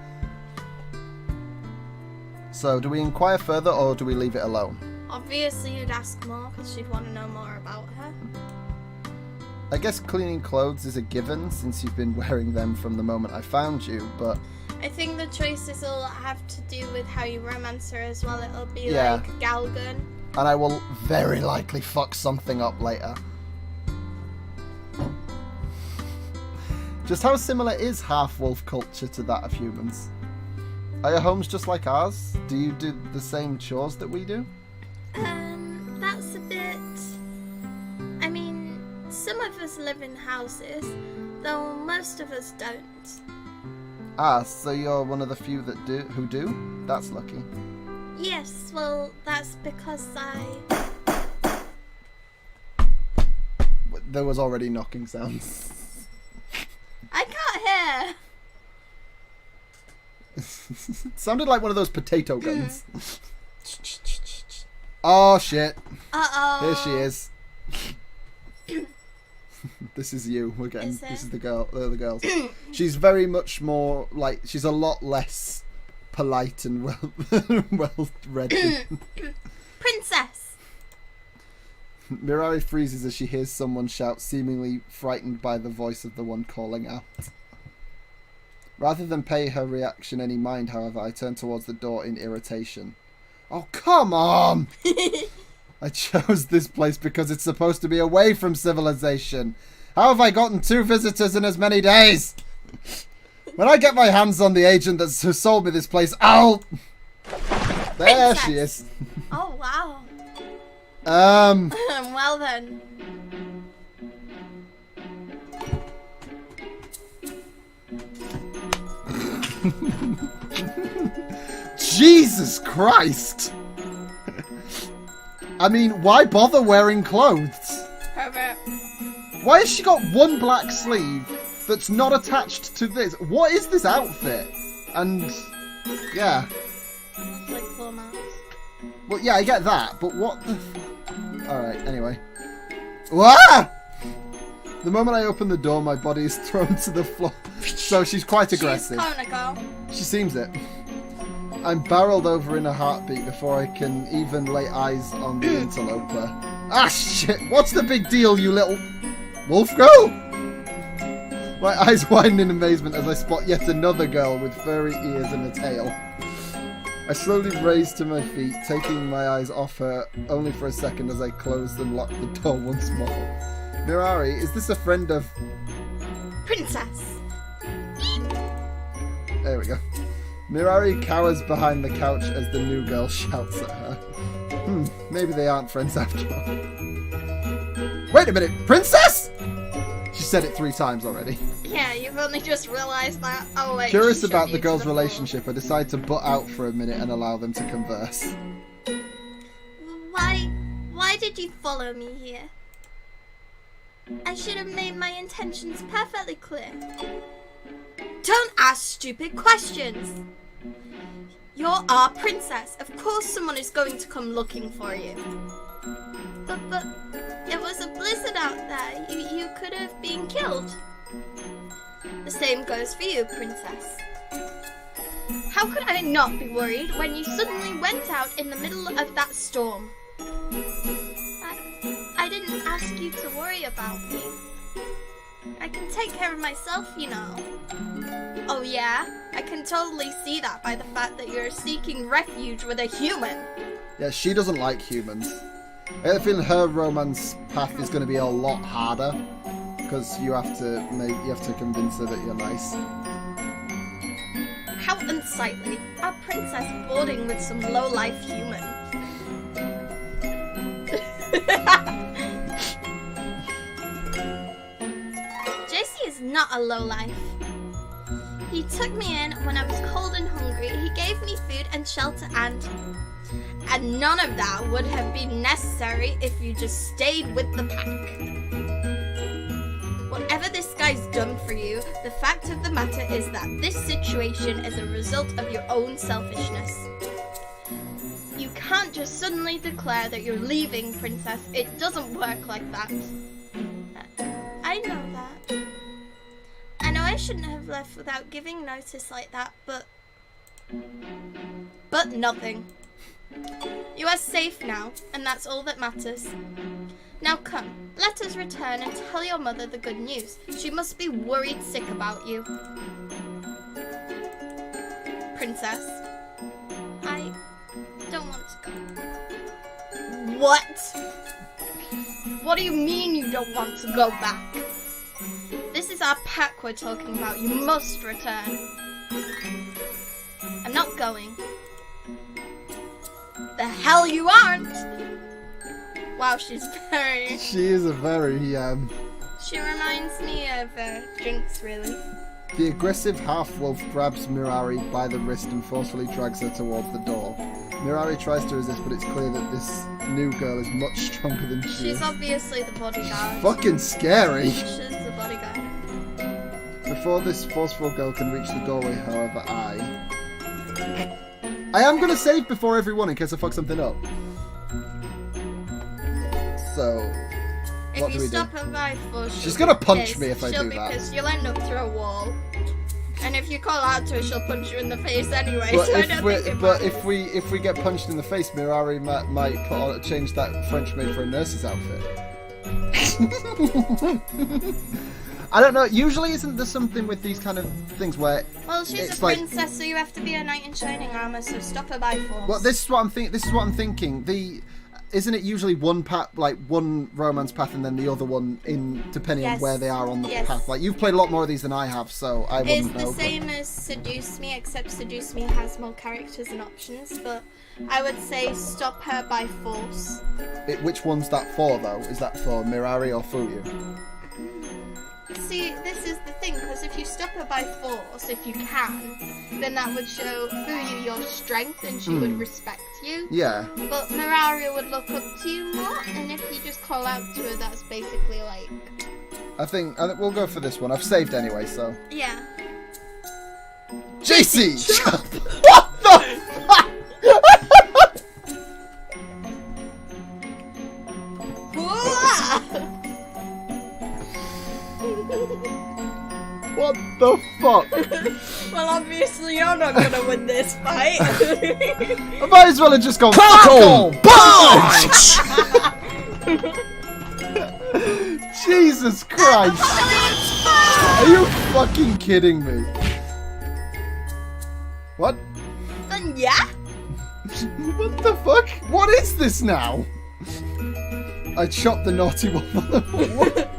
So do we inquire further or do we leave it alone? Obviously you'd ask more because she'd want to know more about her. I guess cleaning clothes is a given since you've been wearing them from the moment I found you, but... I think the choices will have to do with how you romance her as well. It'll be like Galgun. And I will very likely fuck something up later. Just how similar is half-wolf culture to that of humans? Are your homes just like ours? Do you do the same chores that we do? That's a bit... I mean, some of us live in houses, though most of us don't. Ah, so you're one of the few who do? That's lucky. Yes, well, that's because There was already knocking sounds. there. Sounded like one of those potato guns. Oh shit. Uh-oh. Here she is. This is you again. Is it? This is the girl. The girls. She's very much more like. She's a lot less polite and well read. Princess. Mirari freezes as she hears someone shout, seemingly frightened by the voice of the one calling out. Rather than pay her reaction any mind, however, I turn towards the door in irritation. Oh, come on! I chose this place because it's supposed to be away from civilization. How have I gotten 2 visitors in as many days? When I get my hands on the agent who sold me this place, I'll... There Princess. she is. Oh, wow. Well then. Jesus Christ! I mean, why bother wearing clothes? Herbert. Why has she got one black sleeve that's not attached to this? What is this outfit? And, yeah. Like claw marks. Well, yeah, I get that, but what the... Alright, anyway. Wah! The moment I open the door, my body is thrown to the floor. So she's quite aggressive. She's conical. She seems it. I'm barreled over in a heartbeat before I can even lay eyes on the interloper. Ah, shit! What's the big deal, you little... wolf girl? My eyes widen in amazement as I spot yet another girl with furry ears and a tail. I slowly raise to my feet, taking my eyes off her only for a second as I close and lock the door once more. Mirari, is this a friend of... Princess. There we go. Mirari cowers behind the couch as the new girl shouts at her. Maybe they aren't friends after all. Wait a minute, princess? She said it 3 times already. Yeah, you've only just realised that. Oh wait. Curious she about shot the you girls' to the floor. relationship, I decide to butt out for a minute and allow them to converse. Why did you follow me here? I should have made my intentions perfectly clear. Don't ask stupid questions. You're our princess. Of course someone is going to come looking for you. But it was a blizzard out there. You could have been killed. The same goes for you, princess. How could I not be worried when you suddenly went out in the middle of that storm? I didn't ask you to worry about me. I can take care of myself, you know. Oh yeah? I can totally see that by the fact that you're seeking refuge with a human. Yeah, she doesn't like humans. I have a feeling her romance path is going to be a lot harder because you have to convince her that you're nice. How unsightly. Our princess boarding with some low-life human. JACY is not a lowlife. He took me in when I was cold and hungry. He gave me food and shelter and none of that would have been necessary if you just stayed with the pack. Whatever this guy's done for you, the fact of the matter is that this situation is a result of your own selfishness. You can't just suddenly declare that you're leaving, princess. It doesn't work like that. I know that. I know I shouldn't have left without giving notice like that, but nothing. You are safe now, and that's all that matters. Now come, let us return and tell your mother the good news. She must be worried sick about you. Princess, I don't want to go. What? What do you mean you don't want to go back? This is our pack we're talking about. You must return. I'm not going. The hell you aren't! Wow, she's very... She is a very, She reminds me of Jinx, really. The aggressive half-wolf grabs Mirari by the wrist and forcefully drags her towards the door. Mirari tries to resist, but it's clear that this new girl is much stronger than she is. She's obviously the bodyguard. Fucking scary. She's the bodyguard. The Before this forceful girl can reach the doorway, however, I am going to save before everyone in case I fuck something up. So, what do we do? If you stop her by force, She's going to punch me if I do She'll be that. pissed. You'll end up through a wall. And if you call out to her, she'll punch you in the face anyway. But, so I don't think it matters. if we get punched in the face, Mirari might change that French maid for a nurse's outfit. I don't know. Usually, isn't there something with these kind of things where? Well, she's a princess, so you have to be a knight in shining armor. So stop her by force. Well, this is what I'm thinking. Isn't it usually one path, like one romance path, and then the other one depending on where they are on the path? Like you've played a lot more of these than I have, so I wouldn't know. It's the same as Seduce Me, except Seduce Me has more characters and options. But I would say stop her by force. Which one's that for, though? Is that for Mirari or Fuyu? See, this is the thing, because if you stop her by force, if you can, then that would show Fuyu your strength and she would respect you. Yeah. But Mirari would look up to you more, and if you just call out to her, that's basically like... I think we'll go for this one. I've saved anyway, so... Yeah. JACY! What the fuck? What the fuck? Well, obviously you're not gonna win this fight. I might as well have just gone Cockle! Punch! Jesus Christ! Are you fucking kidding me? What? Then yeah? What the fuck? What is this now? I chopped the naughty one. What?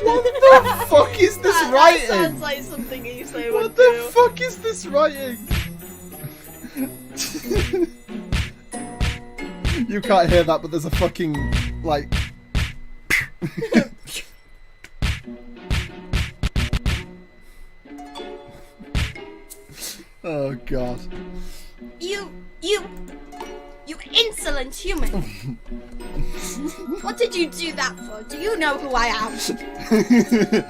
What the fuck is this writing? That sounds like something you say. What the fuck is this writing? You can't hear that, but there's a fucking, like... Oh, God. You insolent human! What did you do that for? Do you know who I am?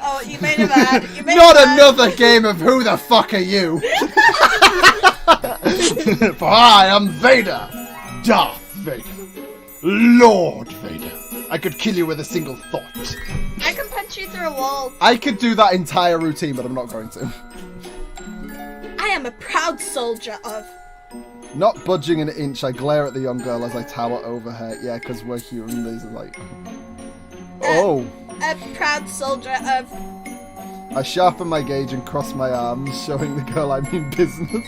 Oh, you made a man. Not another game of who the fuck are you? For I am Vader! Darth Vader. Lord Vader. I could kill you with a single thought. I can punch you through a wall. I could do that entire routine, but I'm not going to. I am a proud soldier of... Not budging an inch, I glare at the young girl as I tower over her. Yeah, because we're human, these are like... Oh! A proud soldier of... I sharpen my gauge and cross my arms, showing the girl I mean business.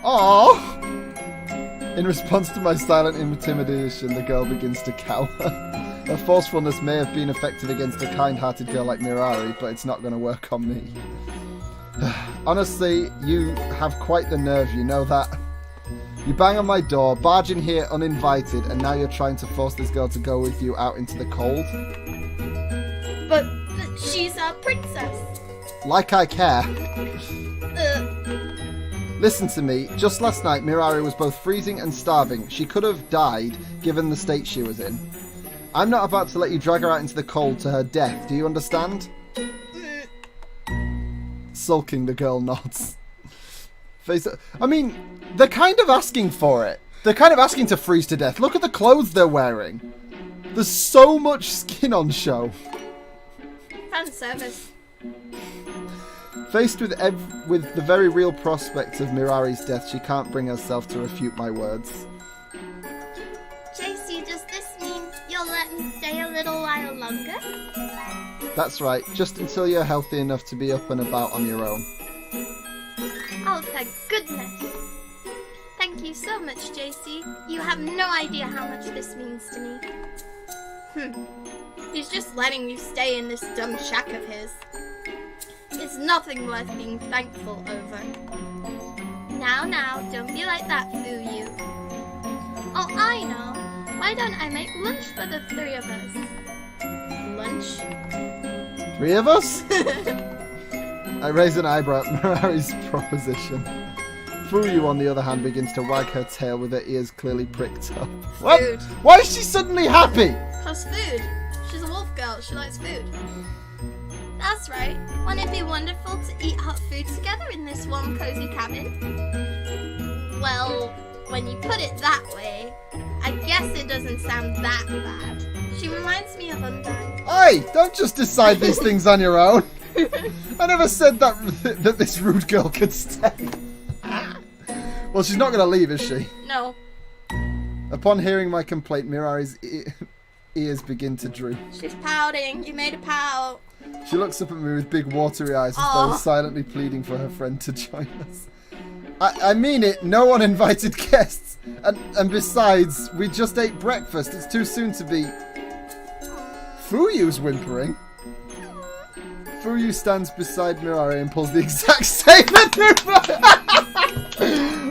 Aww! In response to my silent intimidation, the girl begins to cower. Her forcefulness may have been effective against a kind-hearted girl like Mirari, but it's not going to work on me. Honestly, you have quite the nerve, you know that? You bang on my door, barge in here uninvited, and now you're trying to force this girl to go with you out into the cold? But she's our princess. Like I care. Listen to me, just last night Mirari was both freezing and starving. She could have died, given the state she was in. I'm not about to let you drag her out into the cold to her death, do you understand? Sulking, the girl nods. I mean, they're kind of asking for it. They're kind of asking to freeze to death. Look at the clothes they're wearing. There's so much skin on show. Fan service. Faced with the very real prospect of Mirari's death, she can't bring herself to refute my words. JACY, does this mean you'll let me stay a little while longer? That's right, just until you're healthy enough to be up and about on your own. Oh, thank goodness. Thank you so much, JACY. You have no idea how much this means to me. He's just letting you stay in this dumb shack of his. It's nothing worth being thankful over. Now, don't be like that, Fuyu. Oh, I know. Why don't I make lunch for the three of us? Lunch? 3 of us? I raise an eyebrow at Mirari's proposition. Fuyu, on the other hand, begins to wag her tail with her ears clearly pricked up. What? Food. Why is she suddenly happy? Cause food. She's a wolf girl. She likes food. That's right. Wouldn't it be wonderful to eat hot food together in this warm, cozy cabin? Well, when you put it that way, I guess it doesn't sound that bad. She reminds me of Undyne. Oi! Don't just decide these things on your own. I never said that this rude girl could stay. Well, she's not going to leave, is she? No. Upon hearing my complaint, Mirari's ears begin to droop. She's pouting. You made a pout. She looks up at me with big watery eyes as though silently pleading for her friend to join us. I mean it, no one invited guests. And besides, we just ate breakfast. It's too soon to be... Fuyu's whimpering. Fuyu stands beside Mirari and pulls the exact same maneuver.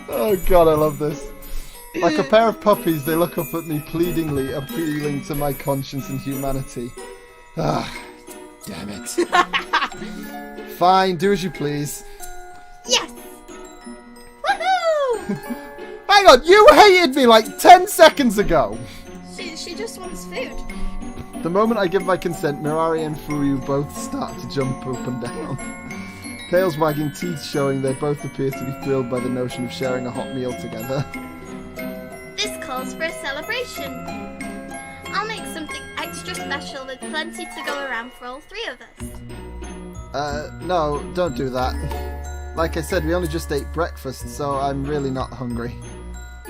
Oh god, I love this. Like a pair of puppies, they look up at me pleadingly, appealing to my conscience and humanity. Ah, damn it. Fine, do as you please. Yes! Woohoo! Hang on, you hated me like 10 seconds ago. She just wants food. The moment I give my consent, Mirari and Fuyu both start to jump up and down. Tails wagging, teeth showing, they both appear to be thrilled by the notion of sharing a hot meal together. This calls for a celebration. I'll make something extra special with plenty to go around for all three of us. No, don't do that. Like I said, we only just ate breakfast, so I'm really not hungry.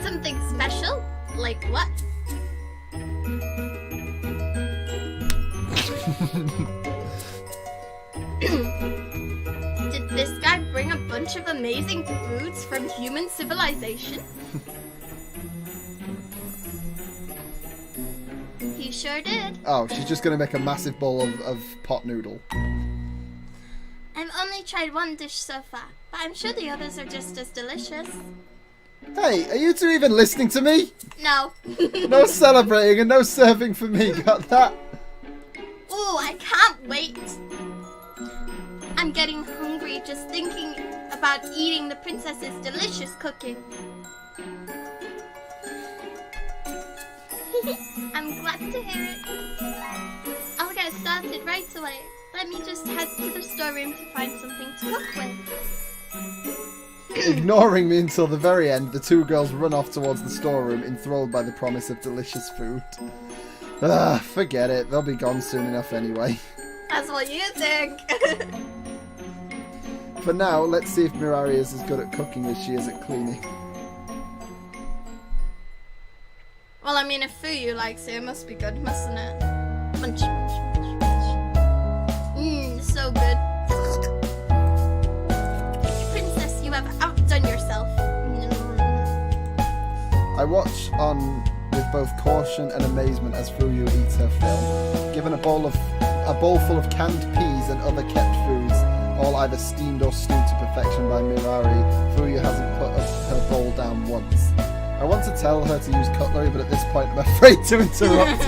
Something special? Like what? Did this guy bring a bunch of amazing foods from human civilization? He sure did. Oh, she's just going to make a massive bowl of pot noodle. I've only tried one dish so far, but I'm sure the others are just as delicious. Hey, are you two even listening to me? No. No celebrating and no serving for me, got that? Ooh, I can't wait. I'm getting hungry just thinking about eating the princess's delicious cooking. I'm glad to hear it. I'll get started right away. Let me just head to the storeroom to find something to cook with. Ignoring me until the very end, the two girls run off towards the storeroom, enthralled by the promise of delicious food. Forget it. They'll be gone soon enough anyway. That's what you think. For now, let's see if Mirari is as good at cooking as she is at cleaning. Well, I mean, if Fuyu likes it, it must be good, mustn't it? Munch, munch, munch, munch. So good. Princess, you have outdone yourself. I watch on with both caution and amazement as Fuyu eats her fill. Given a bowl full of canned peas and other kept foods, all either steamed or stewed to perfection by Mirari, Fuyu hasn't put her bowl down once. I want to tell her to use cutlery, but at this point I'm afraid to interrupt.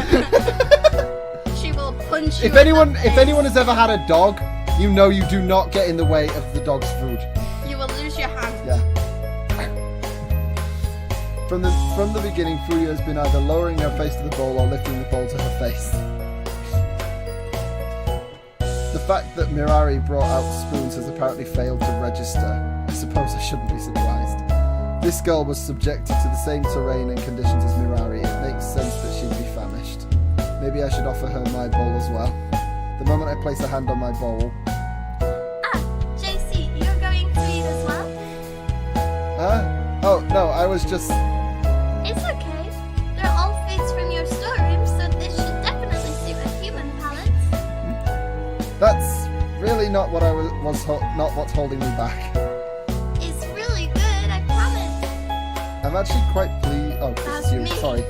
She will punch you. If anyone has ever had a dog, you know you do not get in the way of the dog's food. You will lose your hand. Yeah. From the beginning, Fuyu has been either lowering her face to the bowl or lifting the bowl to her face. The fact that Mirari brought out spoons has apparently failed to register. I suppose I shouldn't be surprised. This girl was subjected to the same terrain and conditions as Mirari. It makes sense that she'd be famished. Maybe I should offer her my bowl as well. The moment I place a hand on my bowl... JACY, you're going to eat as well? Oh, no, I was just... It's okay. They're all foods from your storeroom, so this should definitely suit a human palate. That's really not what not what's holding me back. It's really good, I promise. I'm actually quite pleased... Oh, That's you. me. Sorry.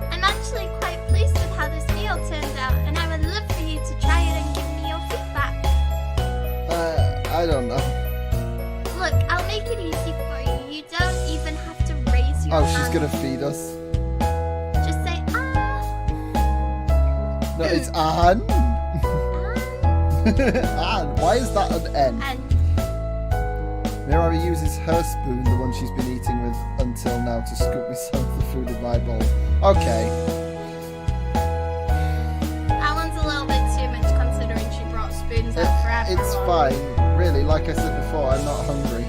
I'm actually quite pleased with how this meal turned out, and I would love for you to try it and give me your feedback. I don't know. Look, I'll make it easy for you. You don't even have to raise your Oh, hand. she's gonna feed us. Just say, No, it's Anne. Anne. Why is that an N? And Mirari uses her spoon, the one she's been eating with until now, to scoop me some of the food in my bowl. Okay. That one's a little bit too much considering she brought spoons out for everyone. It's fine. Really, like I said before, I'm not hungry.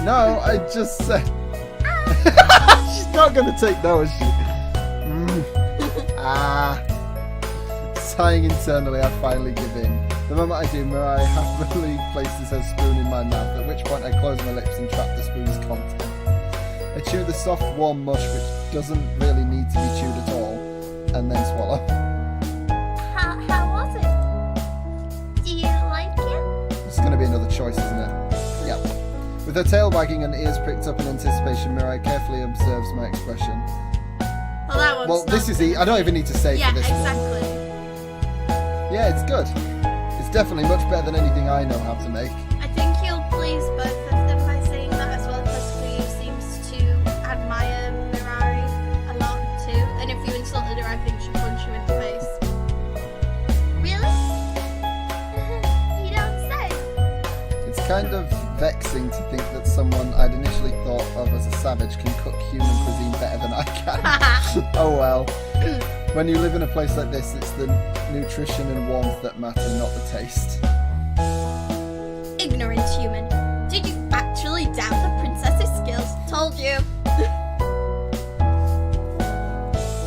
No, I just said... She's not going to take no, is she? Sighing internally, I finally give in. The moment I do, Mirai happily places her spoon in my mouth, at which point I close my lips and trap the spoon's contents. I chew the soft, warm mush, which doesn't really need to be chewed at all, and then swallow. How was it? Do you like it? It's going to be another choice, isn't it? Yeah. With her tail wagging and ears pricked up in anticipation, Mirai carefully observes my expression. Well, that one's Well, this is I don't even need to say for this exactly. one. Yeah, it's good. It's definitely much better than anything I know how to make. I think you'll please both of them by saying that as well, because Fuyu seems to admire Mirari a lot too. And if you insulted her, I think she'd punch you in the face. Really? You don't say? It's kind of vexing to think that someone I'd initially thought of as a savage can cook human cuisine better than I can. Oh well. When you live in a place like this, it's the nutrition and warmth that matter, not the taste. Ignorant human. Did you actually doubt the princess's skills? Told you.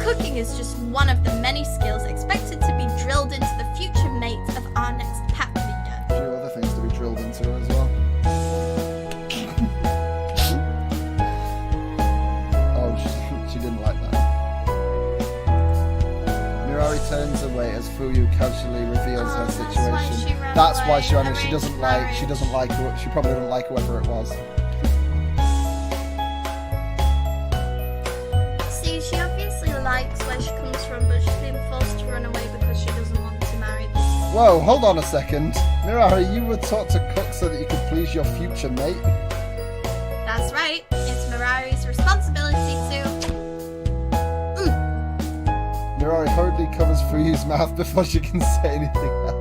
Cooking is just one of the many skills expected to be drilled into the future mate of our next pack leader. A few other things to be drilled into her as well. Oh, she didn't like that. Mirari turns away as Fuyu casually reveals her situation. That's why she ran away. She doesn't like she probably doesn't like whoever it was. See, she obviously likes where she comes from, but she's been forced to run away because she doesn't want to marry this. Whoa, hold on a second. Mirari, you were taught to cook so that you could please your future mate. That's right. It's Mirari's responsibility to... Mirari hurriedly covers Fuyu's mouth before she can say anything else.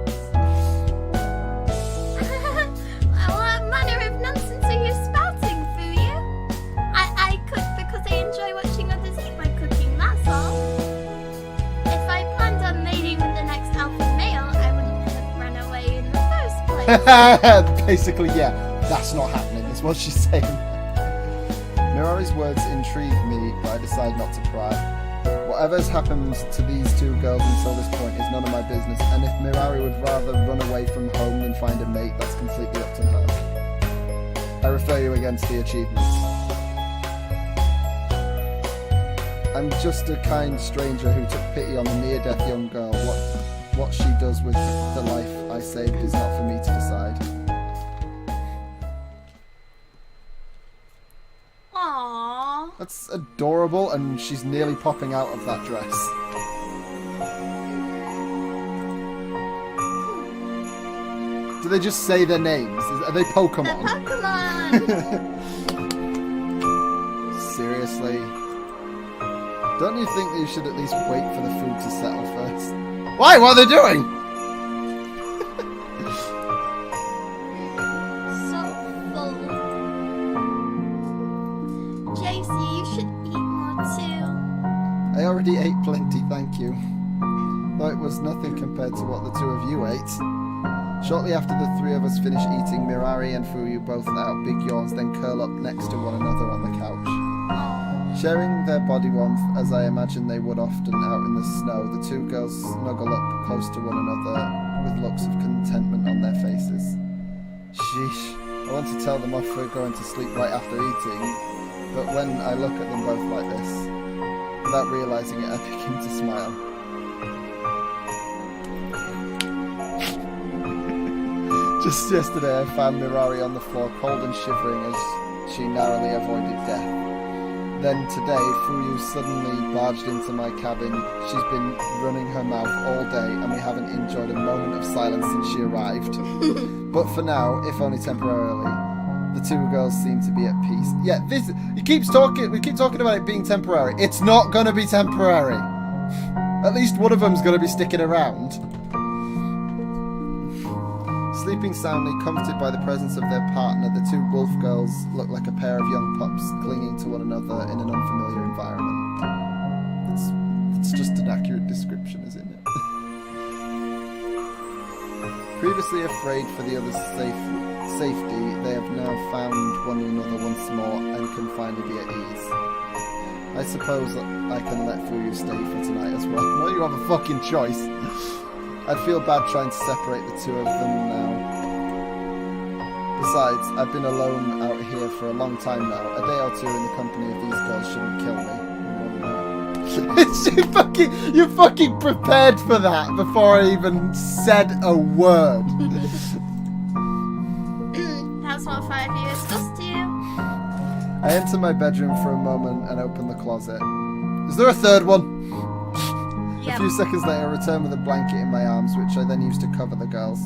What manner of nonsense are you spouting, Fuyu? I cook because I enjoy watching others eat my cooking, that's all. If I planned on mating with the next alpha male, I wouldn't have run away in the first place. Basically, yeah, that's not happening, is what she's saying. Mirari's words intrigue me, but I decide not to pry. Whatever's happened to these two girls until this point is none of my business, and if Mirari would rather run away from home than find a mate, that's completely up to her. I refer you against the achievements. I'm just a kind stranger who took pity on the near-death young girl. What she does with the life I saved is not for me to decide. Aww. That's adorable, and she's nearly popping out of that dress. Do they just say their names? Are they Pokemon? The Pokemon! Seriously? Don't you think that you should at least wait for the food to settle first? Why? What are they doing? So full. JACY, you should eat more too. I already ate plenty, thank you. Though it was nothing compared to what the two of you ate. Shortly after the three of us finish eating, Mirari and Fuyu both let out big yawns, then curl up next to one another on the couch. Sharing their body warmth, as I imagine they would often out in the snow, the two girls snuggle up close to one another with looks of contentment on their faces. Sheesh, I want to tell them off for going to sleep right after eating, but when I look at them both like this, without realising it, I begin to smile. Just yesterday I found Mirari on the floor, cold and shivering as she narrowly avoided death. Then today, Fuyu suddenly barged into my cabin. She's been running her mouth all day, and we haven't enjoyed a moment of silence since she arrived. But for now, if only temporarily, the two girls seem to be at peace. Yeah, we keep talking about it being temporary. It's not gonna be temporary. At least one of them's gonna be sticking around. Sleeping soundly, comforted by the presence of their partner, the two wolf girls look like a pair of young pups clinging to one another in an unfamiliar environment. It's just an accurate description, isn't it? Previously afraid for the other's safety, they have now found one another once more and can finally be at ease. I suppose that I can let you stay for tonight as well. Well, you have a fucking choice. I'd feel bad trying to separate the two of them now. Besides, I've been alone out here for a long time now. A day or two in the company of these girls shouldn't kill me. You fucking prepared for that before I even said a word. How's what 5 years does to you? I enter my bedroom for a moment and open the closet. Is there a third one? Yep. A few seconds later, I return with a blanket in my arms, which I then use to cover the girls.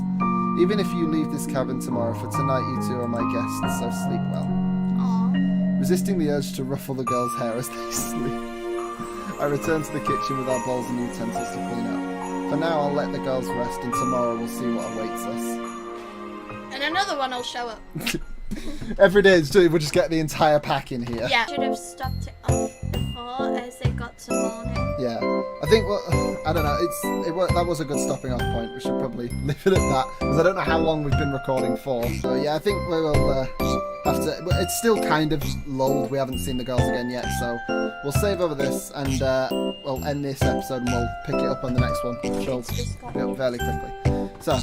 Even if you leave this cabin tomorrow, for tonight you two are my guests, so sleep well. Aww. Resisting the urge to ruffle the girls' hair as they sleep, I return to the kitchen with our bowls and utensils to clean up. For now, I'll let the girls rest, and tomorrow we'll see what awaits us. And another one will show up. Every day, we'll just get the entire pack in here. Yeah. Should have stopped it off before as it got to morning. Yeah, I think, well, I don't know, that was a good stopping off point. We should probably leave it at that, because I don't know how long we've been recording for. So yeah, I think we will have to, it's still kind of lulled, we haven't seen the girls again yet, so we'll save over this, and we'll end this episode, and we'll pick it up on the next one, which will be up fairly quickly. So,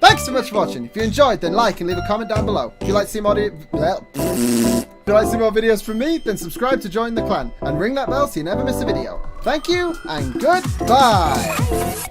thanks so much for watching. If you enjoyed, then like and leave a comment down below. If you'd like to see more videos from me, then subscribe to join the clan and ring that bell so you never miss a video. Thank you and goodbye.